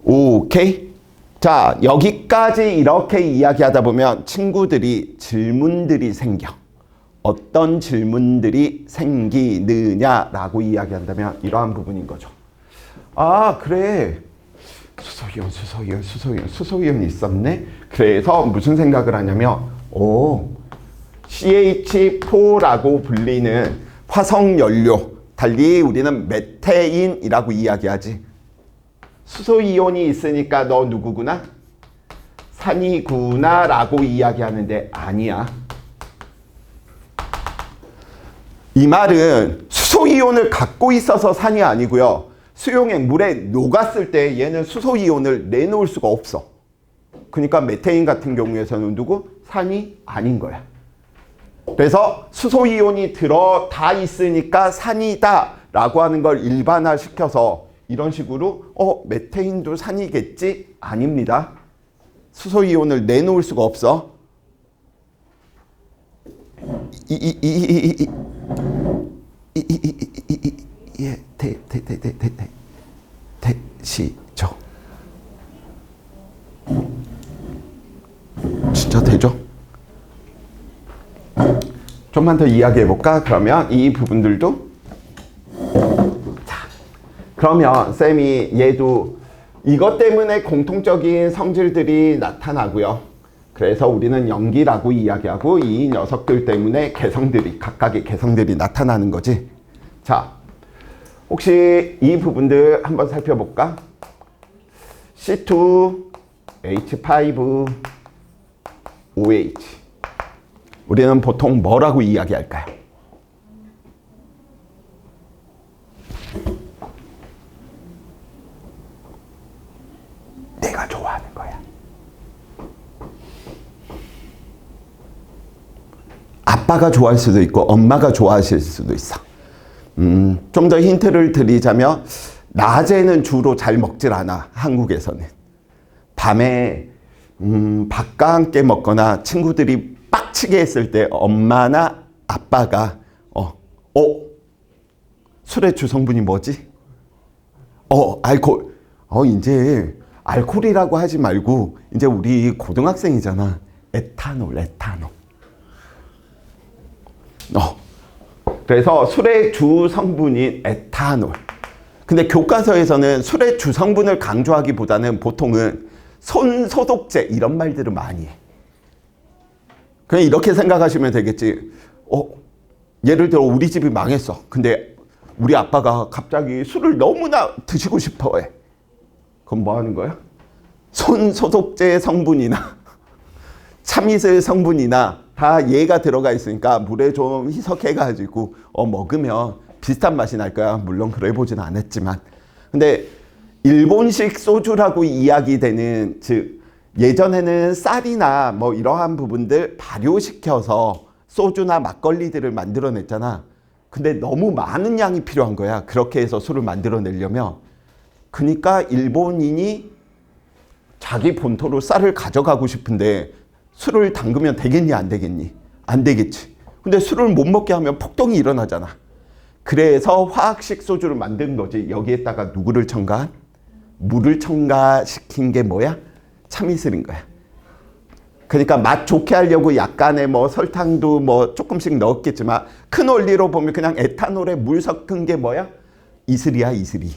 오케이? 자, 여기까지 이렇게 이야기하다 보면 친구들이 질문들이 생겨. 어떤 질문들이 생기느냐라고 이야기한다면 이러한 부분인 거죠. 그래. 수소이온이 있었네. 그래서 무슨 생각을 하냐면 CH4라고 불리는 화석연료, 달리 우리는 메테인이라고 이야기하지. 수소이온이 있으니까 너 누구구나? 산이구나 라고 이야기하는데 아니야. 이 말은 수소이온을 갖고 있어서 산이 아니고요. 수용액 물에 녹았을 때 얘는 수소이온을 내놓을 수가 없어. 그러니까 메테인 같은 경우에서는 누구? 산이 아닌 거야. 그래서 수소이온이 다 있으니까 산이다 라고 하는 걸 일반화시켜서 이런 식으로 메테인도 산이겠지? 아닙니다. 수소이온을 내놓을 수가 없어. 대시죠. 진짜 되죠? 좀만 더 이야기해볼까? 그러면 이 부분들도 자, 그러면 쌤이 얘도 이것 때문에 공통적인 성질들이 나타나고요. 그래서 우리는 염기라고 이야기하고 이 녀석들 때문에 각각의 개성들이 나타나는 거지. 자, 혹시 이 부분들 한번 살펴볼까? C2, H5, OH. 우리는 보통 뭐라고 이야기할까요? 내가 좋아하는 거야. 아빠가 좋아할 수도 있고 엄마가 좋아하실 수도 있어. 좀 더 힌트를 드리자면 낮에는 주로 잘 먹질 않아. 한국에서는. 밤에 밥과 함께 먹거나 친구들이 빡치게 했을 때 엄마나 아빠가 술의 주성분이 뭐지? 알코올. 이제 알코올이라고 하지 말고 이제 우리 고등학생이잖아. 에탄올. 그래서 술의 주성분인 에탄올. 근데 교과서에서는 술의 주성분을 강조하기보다는 보통은 손소독제 이런 말들을 많이 해. 그냥 이렇게 생각하시면 되겠지. 예를 들어 우리 집이 망했어. 근데 우리 아빠가 갑자기 술을 너무나 드시고 싶어 해. 그럼 뭐 하는 거야? 손소독제 성분이나 참이슬 성분이나 다 얘가 들어가 있으니까 물에 좀 희석해가지고 먹으면 비슷한 맛이 날 거야. 물론 그래 보진 않았지만. 근데 일본식 소주라고 이야기되는, 즉 예전에는 쌀이나 뭐 이러한 부분들 발효시켜서 소주나 막걸리들을 만들어냈잖아. 근데 너무 많은 양이 필요한 거야. 그렇게 해서 술을 만들어내려면. 그러니까 일본인이 자기 본토로 쌀을 가져가고 싶은데 술을 담그면 되겠니 안 되겠니? 안 되겠지. 근데 술을 못 먹게 하면 폭동이 일어나잖아. 그래서 화학식 소주를 만든 거지. 여기에다가 누구를 첨가한? 물을 첨가시킨 게 뭐야? 참이슬인 거야. 그러니까 맛 좋게 하려고 약간의 뭐 설탕도 뭐 조금씩 넣었겠지만 큰 원리로 보면 그냥 에탄올에 물 섞은 게 뭐야? 이슬이야, 이슬이.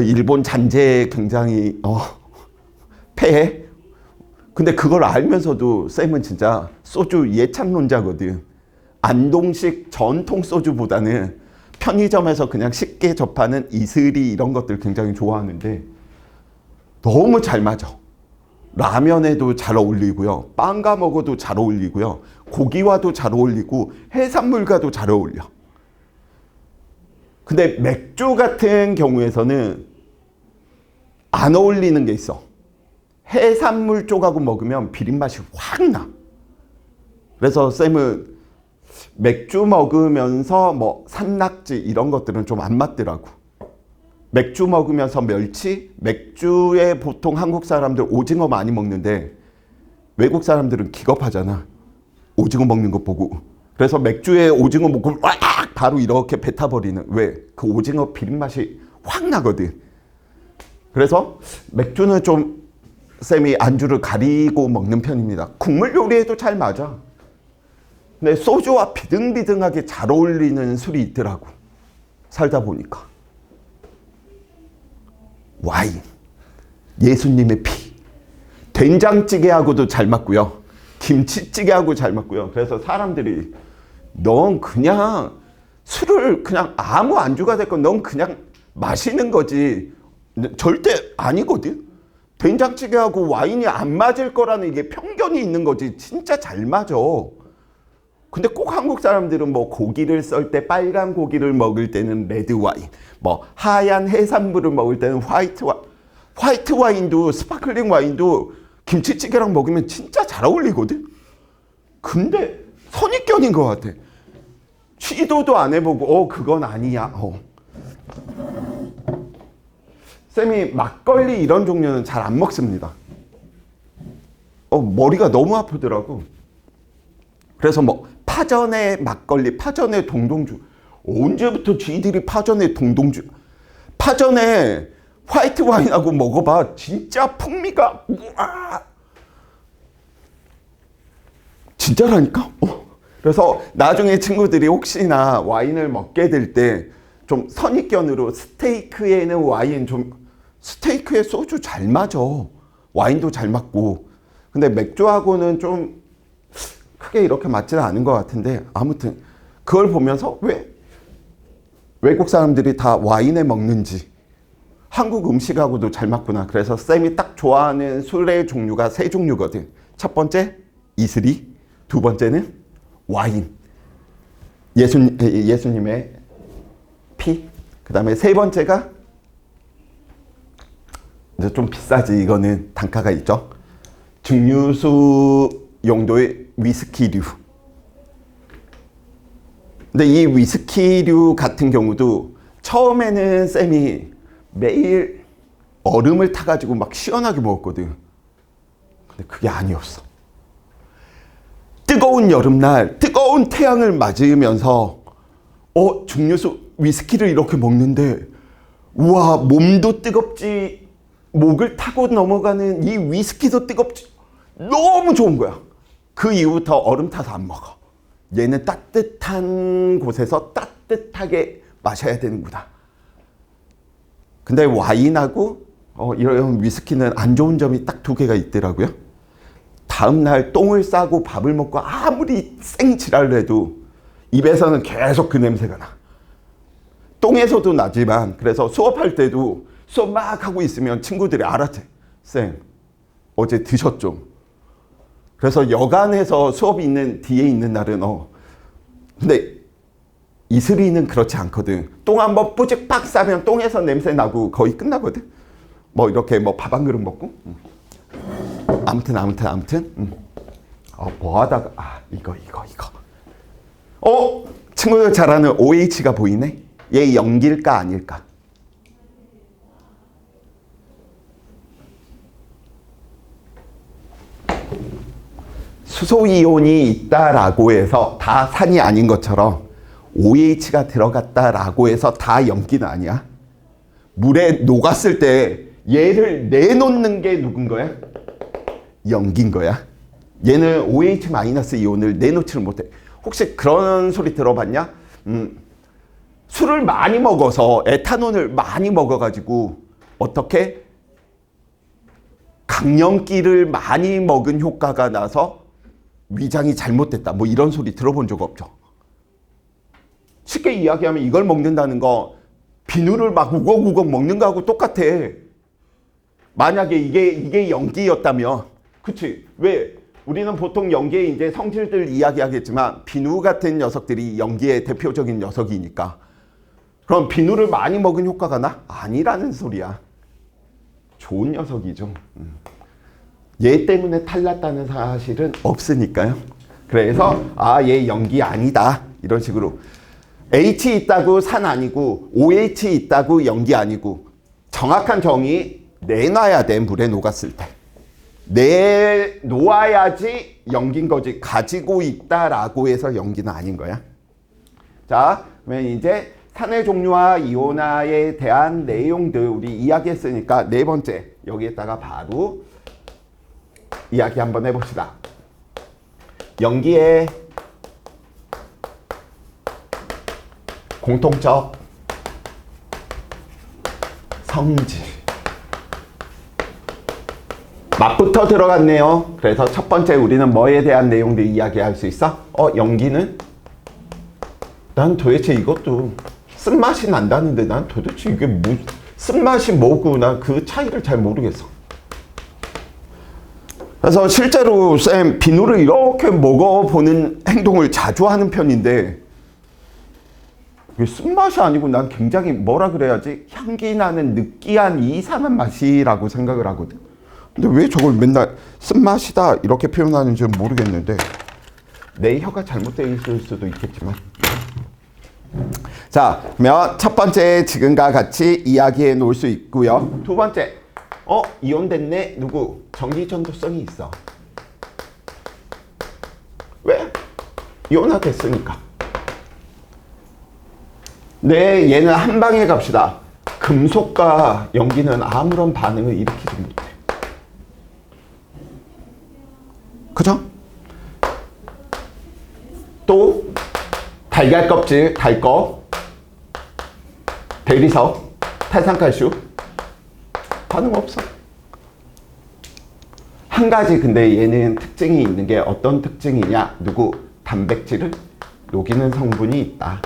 일본 잔재 굉장히 폐해. 근데 그걸 알면서도 쌤은 진짜 소주 예찬론자거든. 안동식 전통 소주보다는 편의점에서 그냥 쉽게 접하는 이슬이 이런 것들 굉장히 좋아하는데 너무 잘 맞아. 라면에도 잘 어울리고요. 빵과 먹어도 잘 어울리고요. 고기와도 잘 어울리고 해산물과도 잘 어울려. 근데 맥주 같은 경우에서는 안 어울리는 게 있어. 해산물 쪽하고 먹으면 비린맛이 확 나. 그래서 쌤은 맥주 먹으면서 뭐 산낙지 이런 것들은 좀 안 맞더라고. 맥주 먹으면서 멸치, 맥주에 보통 한국 사람들 오징어 많이 먹는데 외국 사람들은 기겁하잖아. 오징어 먹는 거 보고. 그래서 맥주에 오징어 먹고 바로 이렇게 뱉어버리는. 왜? 그 오징어 비린맛이 확 나거든. 그래서 맥주는 좀 쌤이 안주를 가리고 먹는 편입니다. 국물 요리에도 잘 맞아. 근데 소주와 비등비등하게 잘 어울리는 술이 있더라고. 살다 보니까. 와인, 예수님의 피, 된장찌개하고도 잘 맞고요. 김치찌개하고 잘 맞고요. 그래서 사람들이 넌 그냥 술을 그냥 아무 안주가 됐건 넌 그냥 마시는 거지 절대 아니거든. 된장찌개하고 와인이 안 맞을 거라는 이게 편견이 있는 거지. 진짜 잘 맞아. 근데 꼭 한국 사람들은 뭐 고기를 썰 때 빨간 고기를 먹을 때는 레드 와인, 뭐 하얀 해산물을 먹을 때는 화이트 와인도 스파클링 와인도 김치찌개랑 먹으면 진짜 잘 어울리거든. 근데 선입견인 것 같아. 시도도 안 해보고 그건 아니야. 쌤이 막걸리 이런 종류는 잘 안 먹습니다. 머리가 너무 아프더라고. 그래서 뭐 파전에 막걸리, 파전에 동동주. 언제부터 쥐들이 파전에 동동주. 파전에 화이트 와인하고 먹어봐. 진짜 풍미가 우와. 진짜라니까? 그래서 나중에 친구들이 혹시나 와인을 먹게 될 때 좀 선입견으로 스테이크에는 와인 좀 스테이크에 소주 잘 맞아. 와인도 잘 맞고. 근데 맥주하고는 좀 크게 이렇게 맞지는 않은 것 같은데 아무튼 그걸 보면서 왜 외국 사람들이 다 와인에 먹는지 한국 음식하고도 잘 맞구나. 그래서 쌤이 딱 좋아하는 술의 종류가 3종류거든. 첫 번째 이슬이, 두 번째는 와인, 예수님의 피, 그 다음에 세 번째가 이제 좀 비싸지. 이거는 단가가 있죠. 증류수 용도의 위스키류. 근데 이 위스키류 같은 경우도 처음에는 쌤이 매일 얼음을 타가지고 막 시원하게 먹었거든. 근데 그게 아니었어. 뜨거운 여름날 뜨거운 태양을 맞으면서 증류수 위스키를 이렇게 먹는데 우와, 몸도 뜨겁지, 목을 타고 넘어가는 이 위스키도 뜨겁지. 너무 좋은 거야. 그 이후부터 얼음 타서 안 먹어. 얘는 따뜻한 곳에서 따뜻하게 마셔야 되는구나. 근데 와인하고 이런 위스키는 안 좋은 점이 딱 2개가 있더라고요. 다음날 똥을 싸고 밥을 먹고 아무리 생지랄을 해도 입에서는 계속 그 냄새가 나. 똥에서도 나지만 그래서 수업할 때도 수업 막 하고 있으면 친구들이 알아채. 쌤, 어제 드셨죠? 그래서 여간해서 수업이 있는 뒤에 있는 날은 근데 이슬이는 그렇지 않거든. 똥 한번 뿌직팍 싸면 똥에서 냄새 나고 거의 끝나거든. 뭐 이렇게 뭐 밥 한 그릇 먹고. 아무튼. 뭐 하다가 이거. 친구들 잘 아는 OH가 보이네. 얘 연기일까 아닐까? 수소이온이 있다라고 해서 다 산이 아닌 것처럼 OH가 들어갔다라고 해서 다 염기는 아니야. 물에 녹았을 때 얘를 내놓는 게 누군 거야? 염기인 거야. 얘는 OH- 이온을 내놓지를 못해. 혹시 그런 소리 들어봤냐? 술을 많이 먹어서 에탄올을 많이 먹어가지고 어떻게 강령기를 많이 먹은 효과가 나서 위장이 잘못됐다. 뭐 이런 소리 들어본 적 없죠. 쉽게 이야기하면 이걸 먹는다는 거 비누를 막 우걱우걱 먹는 거하고 똑같아. 만약에 이게 연기였다면, 그치? 왜? 우리는 보통 연기의 이제 성질들 이야기하겠지만 비누 같은 녀석들이 연기의 대표적인 녀석이니까. 그럼 비누를 많이 먹은 효과가 나? 아니라는 소리야. 좋은 녀석이죠. 얘 때문에 탈났다는 사실은 없으니까요. 그래서 얘 연기 아니다. 이런 식으로. H 있다고 산 아니고 OH 있다고 연기 아니고 정확한 정의 내놔야 돼. 물에 녹았을 때. 내놓아야지 연기인 거지. 가지고 있다라고 해서 연기는 아닌 거야. 자, 그러면 이제 산의 종류와 이온화에 대한 내용들 우리 이야기했으니까 4번째 여기에다가 바로 이야기 한번 해봅시다. 연기의 공통적 성질. 맛부터 들어갔네요. 그래서 첫 번째 우리는 뭐에 대한 내용들 이야기할 수 있어? 연기는? 난 도대체 이것도 쓴맛이 난다는데 난 도대체 이게 쓴맛이 뭐고 난 그 차이를 잘 모르겠어. 그래서 실제로 쌤 비누를 이렇게 먹어보는 행동을 자주 하는 편인데 이게 쓴맛이 아니고 난 굉장히 뭐라 그래야지 향기 나는 느끼한 이상한 맛이라고 생각을 하거든. 근데 왜 저걸 맨날 쓴맛이다 이렇게 표현하는지는 모르겠는데 내 혀가 잘못되어 있을 수도 있겠지만. 자, 그러면 첫 번째 지금과 같이 이야기해 놓을 수 있고요. 두 번째, 이온됐네. 누구? 전기 전도성이 있어. 왜? 이온화됐으니까. 네, 얘는 한 방에 갑시다. 금속과 연기는 아무런 반응을 일으키지 못해. 그죠? 또 달걀 껍질, 달거, 대리석, 탈산칼슘 반응 없어. 한 가지 근데 얘는 특징이 있는 게 어떤 특징이냐? 누구? 단백질을 녹이는 성분이 있다.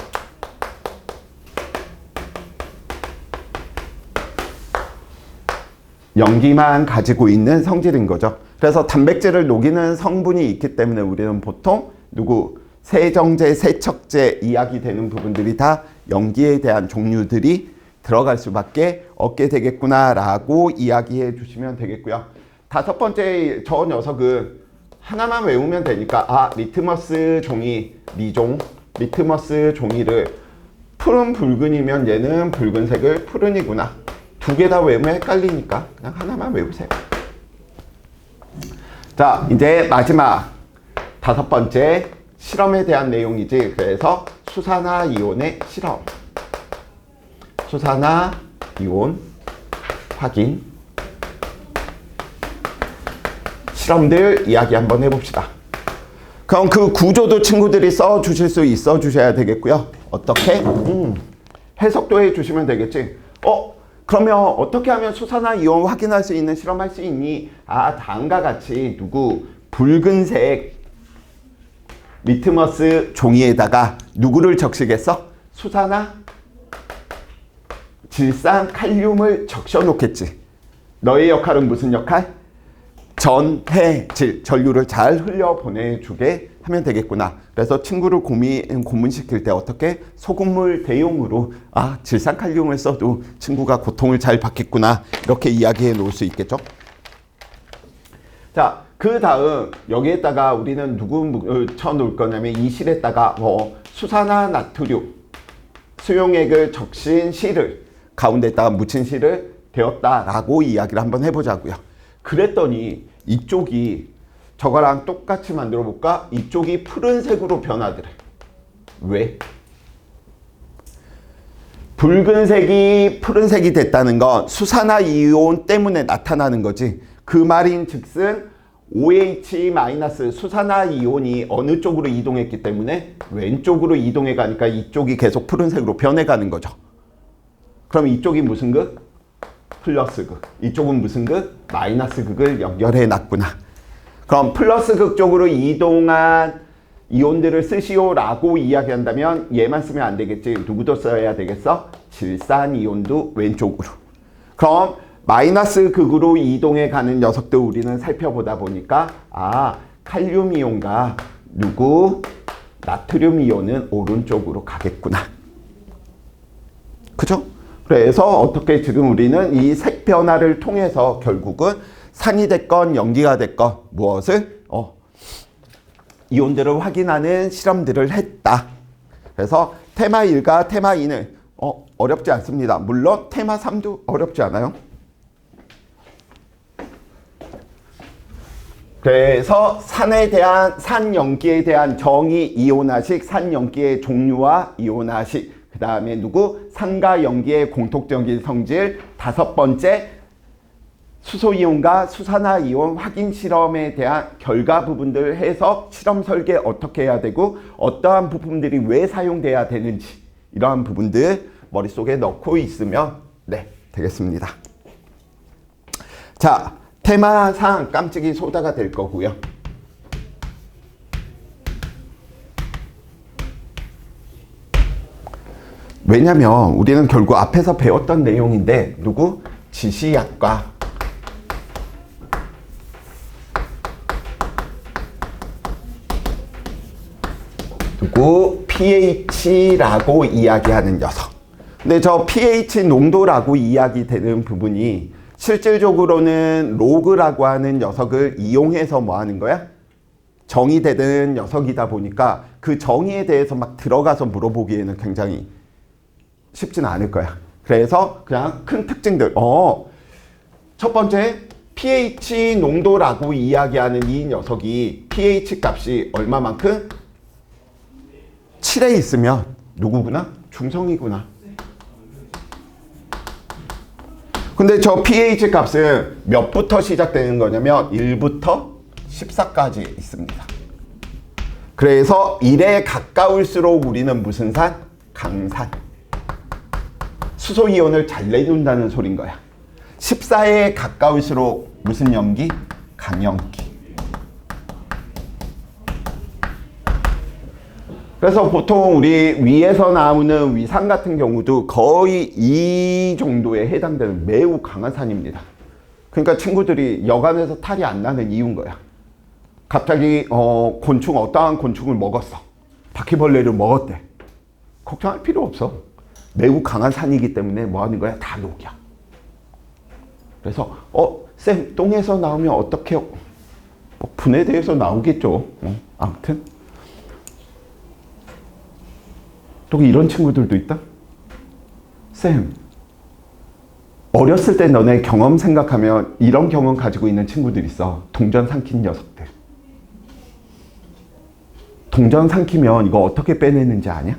연기만 가지고 있는 성질인 거죠. 그래서 단백질을 녹이는 성분이 있기 때문에 우리는 보통 누구? 세정제, 세척제 이야기 되는 부분들이 다 연기에 대한 종류들이 들어갈 수밖에 없게 되겠구나 라고 이야기해 주시면 되겠고요. 다섯 번째 저 녀석은 하나만 외우면 되니까 리트머스 종이, 리종, 리트머스 종이를 푸른 붉은이면 얘는 붉은색을 푸른이구나. 두 개 다 외우면 헷갈리니까 그냥 하나만 외우세요. 자, 이제 마지막 다섯 번째 실험에 대한 내용이지. 그래서 수산화이온의 실험. 수산화이온 확인. 실험들 이야기 한번 해봅시다. 그럼 그 구조도 친구들이 써주실 수 있어 주셔야 되겠고요. 어떻게? 해석도 해주시면 되겠지. 그러면 어떻게 하면 수산화이온 확인할 수 있는 실험할 수 있니? 다음과 같이 누구? 붉은색 리트머스 종이에다가 누구를 적시겠어? 수산화 질산 칼륨을 적셔 놓겠지. 너의 역할은 무슨 역할? 전해질, 전류를 잘 흘려보내주게 하면 되겠구나. 그래서 친구를 고문시킬 때 어떻게? 소금물 대용으로 질산 칼륨을 써도 친구가 고통을 잘 받겠구나. 이렇게 이야기해 놓을 수 있겠죠. 자, 그 다음 여기에다가 우리는 누구 쳐놓을 거냐면 이 실에다가 수산화 나트륨 수용액을 적신 실을 가운데다가 묻힌 실을 되었다라고 이야기를 한번 해보자고요. 그랬더니 이쪽이 저거랑 똑같이 만들어 볼까? 이쪽이 푸른색으로 변하더래. 왜? 붉은색이 푸른색이 됐다는 건 수산화이온 때문에 나타나는 거지. 그 말인 즉슨 OH- 수산화이온이 어느 쪽으로 이동했기 때문에 왼쪽으로 이동해 가니까 이쪽이 계속 푸른색으로 변해가는 거죠. 그럼 이쪽이 무슨 극? 플러스 극. 이쪽은 무슨 극? 마이너스 극을 연결해 놨구나. 그럼 플러스 극 쪽으로 이동한 이온들을 쓰시오라고 이야기한다면 얘만 쓰면 안 되겠지. 누구도 써야 되겠어? 질산 이온도 왼쪽으로. 그럼 마이너스 극으로 이동해 가는 녀석들 우리는 살펴보다 보니까 칼륨 이온과 누구? 나트륨 이온은 오른쪽으로 가겠구나. 그죠? 그래서 어떻게 지금 우리는 이 색 변화를 통해서 결국은 산이 됐건 연기가 됐건 무엇을? 이온들을 확인하는 실험들을 했다. 그래서 테마 1과 테마 2는 어렵지 않습니다. 물론 테마 3도 어렵지 않아요. 그래서 산 연기에 대한 정의, 이온화식, 산 연기의 종류와 이온화식, 그 다음에 누구? 산과 연기의 공통적인 성질, 다섯 번째 수소이온과 수산화이온 확인 실험에 대한 결과 부분들 해석, 실험 설계 어떻게 해야 되고 어떠한 부품들이 왜 사용돼야 되는지 이러한 부분들 머릿속에 넣고 있으면 되겠습니다. 자, 테마상 깜찍이 소다가 될 거고요. 왜냐면 우리는 결국 앞에서 배웠던 내용인데 누구? 지시약과 누구? pH라고 이야기하는 녀석. 근데 저 pH 농도라고 이야기되는 부분이 실질적으로는 로그라고 하는 녀석을 이용해서 뭐 하는 거야? 정의되는 녀석이다 보니까 그 정의에 대해서 막 들어가서 물어보기에는 굉장히 쉽지는 않을 거야. 그래서 그냥 큰 특징들. 첫 번째, pH 농도라고 이야기하는 이 녀석이 pH 값이 얼마만큼? 7에 있으면 누구구나? 중성이구나. 근데 저 pH 값은 몇부터 시작되는 거냐면 1부터 14까지 있습니다. 그래서 1에 가까울수록 우리는 무슨 산? 강산. 수소이온을 잘 내준다는 소린 거야. 14에 가까울수록 무슨 염기? 강염기. 그래서 보통 우리 위에서 나오는 위산 같은 경우도 거의 이 정도에 해당되는 매우 강한 산입니다. 그러니까 친구들이 여간에서 탈이 안 나는 이유인 거야. 갑자기 곤충 어떠한 곤충을 먹었어. 바퀴벌레를 먹었대. 걱정할 필요 없어. 매우 강한 산이기 때문에 뭐 하는 거야? 다 녹여. 그래서 쌤 똥에서 나오면 어떻게 분해돼서 나오겠죠. 아무튼 또 이런 친구들도 있다. 쌤 어렸을 때 너네 경험 생각하면 이런 경험 가지고 있는 친구들 있어. 동전 삼킨 녀석들. 동전 삼키면 이거 어떻게 빼내는지 아냐?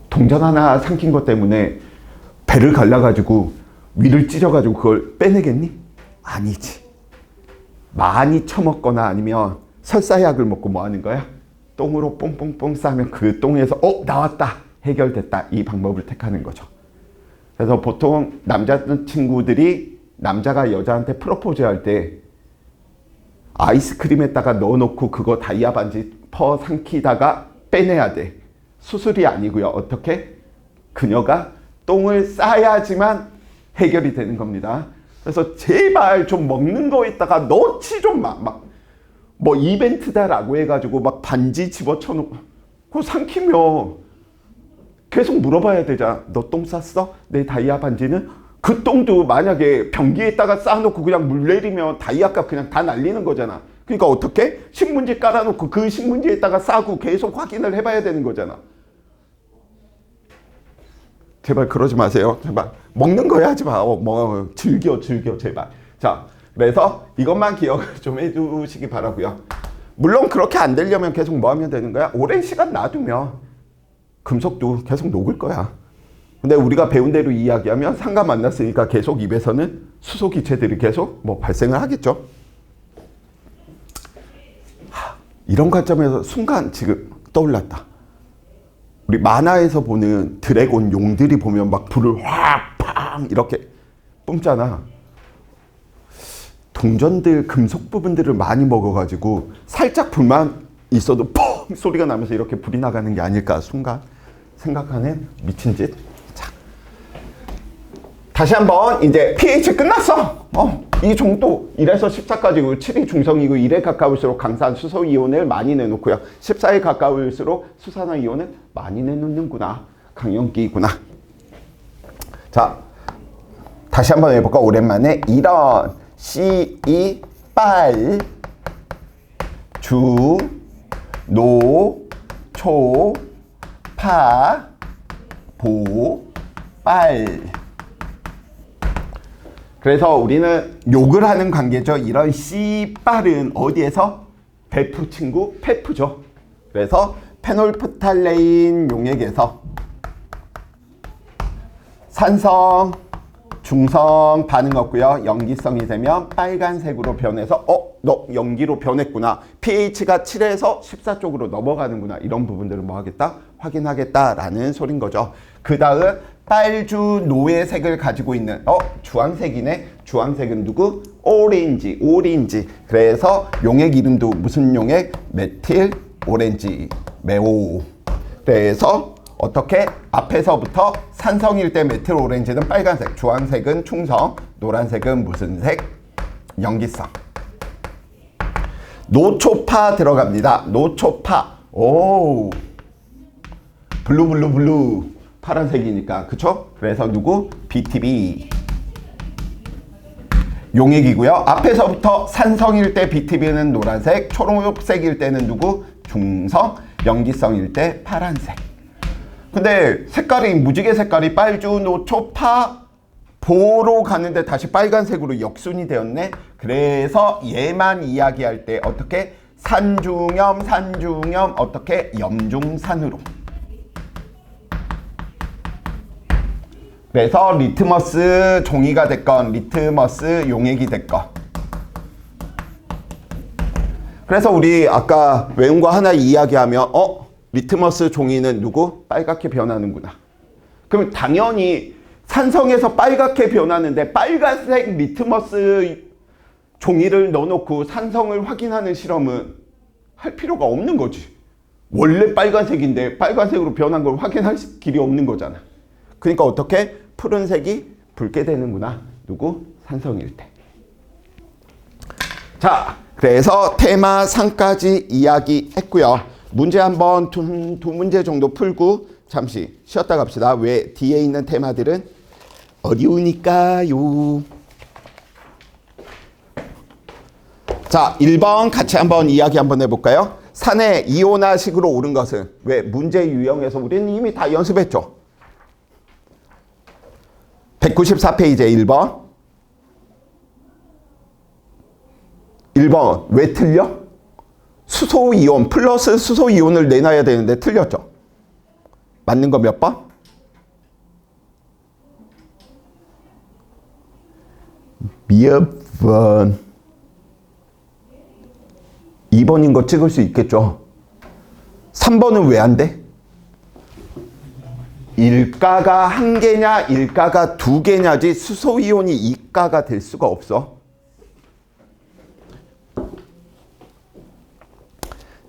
동전 하나 삼킨 것 때문에 배를 갈라가지고 위를 찢어가지고 그걸 빼내겠니? 아니지. 많이 처먹거나 아니면 설사약을 먹고 뭐 하는 거야? 똥으로 뽕뽕뽕 싸면 그 똥에서 나왔다. 해결됐다. 이 방법을 택하는 거죠. 그래서 보통 남자친구들이 남자가 여자한테 프로포즈 할 때 아이스크림에다가 넣어놓고 그거 다이아 반지 퍼 삼키다가 빼내야 돼. 수술이 아니고요. 어떻게? 그녀가 똥을 싸야지만 해결이 되는 겁니다. 그래서 제발 좀 먹는 거에다가 넣지 좀 뭐 이벤트다라고 해가지고 막 반지 집어쳐놓고 그거 삼키면 계속 물어봐야 되잖아. 너 똥 쌌어? 내 다이아 반지는? 그 똥도 만약에 변기에다가 쌓아놓고 그냥 물 내리면 다이아 값 그냥 다 날리는 거잖아. 그러니까 어떻게? 신문지 깔아놓고 그 신문지에다가 싸고 계속 확인을 해봐야 되는 거잖아. 제발 그러지 마세요. 제발 먹는 거야 하지 마. 즐겨 제발. 자, 그래서 이것만 기억을 좀 해두시기 바라고요. 물론 그렇게 안 되려면 계속 뭐 하면 되는 거야? 오랜 시간 놔두면 금속도 계속 녹을 거야. 근데 우리가 배운 대로 이야기하면 산과 만났으니까 계속 입에서는 수소 기체들이 계속 뭐 발생을 하겠죠. 이런 관점에서 순간 지금 떠올랐다. 우리 만화에서 보는 드래곤 용들이 보면 막 불을 확 팡 이렇게 뿜잖아. 동전들 금속 부분들을 많이 먹어가지고 살짝 불만 있어도 펑 소리가 나면서 이렇게 불이 나가는 게 아닐까 순간 생각하는 미친 짓. 자, 다시 한번 이제 pH 끝났어. 이 정도 1에서 14까지고 7이 중성이고 1에 가까울수록 강산 수소 이온을 많이 내놓고요. 14에 가까울수록 수산화 이온을 많이 내놓는구나. 강염기구나. 자, 다시 한번 해볼까? 오랜만에 이런 C2 빨 주 노 초 파 보 빨. 그래서 우리는 욕을 하는 관계죠. 이런 C 빨은 어디에서? 베프 친구 페프죠. 그래서 페놀프탈레인 용액에서 산성 중성 반응 없고요. 염기성이 되면 빨간색으로 변해서 너 염기로 변했구나. pH가 7에서 14 쪽으로 넘어가는구나. 이런 부분들을 뭐 하겠다? 확인하겠다라는 소린 거죠. 그 다음 빨주 노의 색을 가지고 있는 주황색이네. 주황색은 누구? 오렌지. 그래서 용액 이름도 무슨 용액? 메틸 오렌지 메오. 그래서 어떻게 앞에서부터 산성일 때 메틸 오렌지는 빨간색, 주황색은 충성, 노란색은 무슨 색? 염기성. 노초파 들어갑니다. 노초파. 오, 블루 파란색이니까 그쵸? 그래서 누구? BTB. 용액이고요. 앞에서부터 산성일 때 BTB는 노란색, 초록색일 때는 누구? 중성, 염기성일 때 파란색. 근데 색깔이 무지개 색깔이 빨주, 노초, 파, 보로 가는데 다시 빨간색으로 역순이 되었네. 그래서 얘만 이야기할 때 어떻게? 산중염 어떻게? 염중산으로. 그래서 리트머스 종이가 됐건 리트머스 용액이 됐건. 그래서 우리 아까 외운 거 하나 이야기하면 리트머스 종이는 누구? 빨갛게 변하는구나. 그럼 당연히 산성에서 빨갛게 변하는데 빨간색 리트머스 종이를 넣어놓고 산성을 확인하는 실험은 할 필요가 없는 거지. 원래 빨간색인데 빨간색으로 변한 걸 확인할 길이 없는 거잖아. 그러니까 어떻게? 푸른색이 붉게 되는구나. 누구? 산성일 때. 자, 그래서 테마 3까지 이야기했고요. 문제 한번 두 문제 정도 풀고 잠시 쉬었다 갑시다. 왜 뒤에 있는 테마들은 어려우니까요. 자, 1번 같이 한번 이야기 한번 해볼까요? 산의 이온화식으로 오른 것은 왜? 문제 유형에서 우리는 이미 다 연습했죠. 194페이지에 1번. 1번 왜 틀려? 수소이온 플러스 수소이온을 내놔야 되는데 틀렸죠. 맞는 거 몇 번? 몇 번? 2번인 거 찍을 수 있겠죠. 3번은 왜 안 돼? 일가가 한 개냐 일가가 두 개냐지 수소이온이 이가가 될 수가 없어.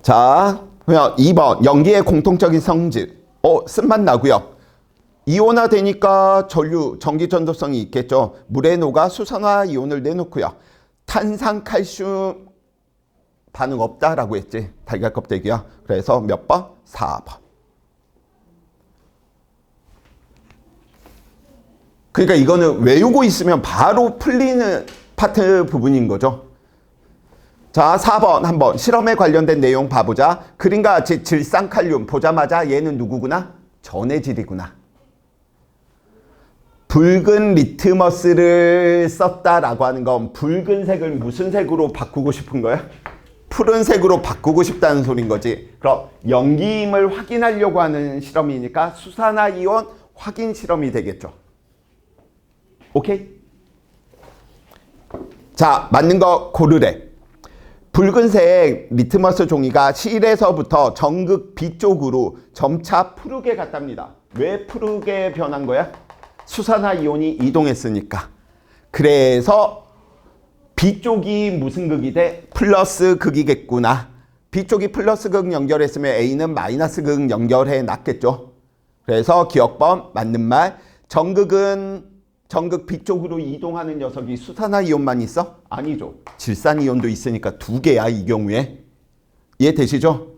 자, 그러면 2번 염기의 공통적인 성질. 쓴맛 나고요. 이온화 되니까 전기 전도성이 있겠죠. 물에 녹아 수산화 이온을 내놓고요. 탄산 칼슘 반응 없다라고 했지. 달걀 껍데기야. 그래서 몇 번? 4번. 그러니까 이거는 외우고 있으면 바로 풀리는 파트 부분인 거죠. 자, 4번 한번 실험에 관련된 내용 봐보자. 그림과 같이 질산칼륨 보자마자 얘는 누구구나? 전해질이구나. 붉은 리트머스를 썼다라고 하는 건 붉은색을 무슨 색으로 바꾸고 싶은 거야? 푸른색으로 바꾸고 싶다는 소린 거지. 그럼 염기임을 확인하려고 하는 실험이니까 수산화 이온 확인 실험이 되겠죠. 오케이? 자, 맞는 거 고르래. 붉은색 리트머스 종이가 실에서부터 전극 B쪽으로 점차 푸르게 갔답니다. 왜 푸르게 변한 거야? 수산화 이온이 이동했으니까. 그래서 B쪽이 무슨 극이 돼? 플러스 극이겠구나. B쪽이 플러스 극 연결했으면 A는 마이너스 극 연결해 놨겠죠. 그래서 기억범 맞는 말. 전극 B쪽으로 이동하는 녀석이 수산화 이온만 있어? 아니죠. 질산 이온도 있으니까 두 개야 이 경우에. 이해되시죠?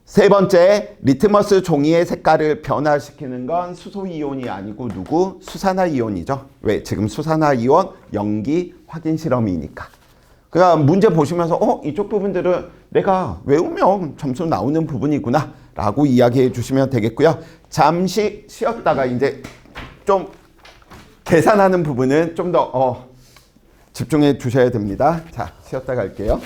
세 번째, 리트머스 종이의 색깔을 변화시키는 건 수소 이온이 아니고 누구? 수산화 이온이죠. 왜? 지금 수산화 이온 염기 확인 실험이니까. 그러니까 문제 보시면서 이쪽 부분들은 내가 외우면 점수 나오는 부분이구나 라고 이야기해 주시면 되겠고요. 잠시 쉬었다가 이제 좀 계산하는 부분은 좀 더 집중해 주셔야 됩니다. 자, 쉬었다 갈게요.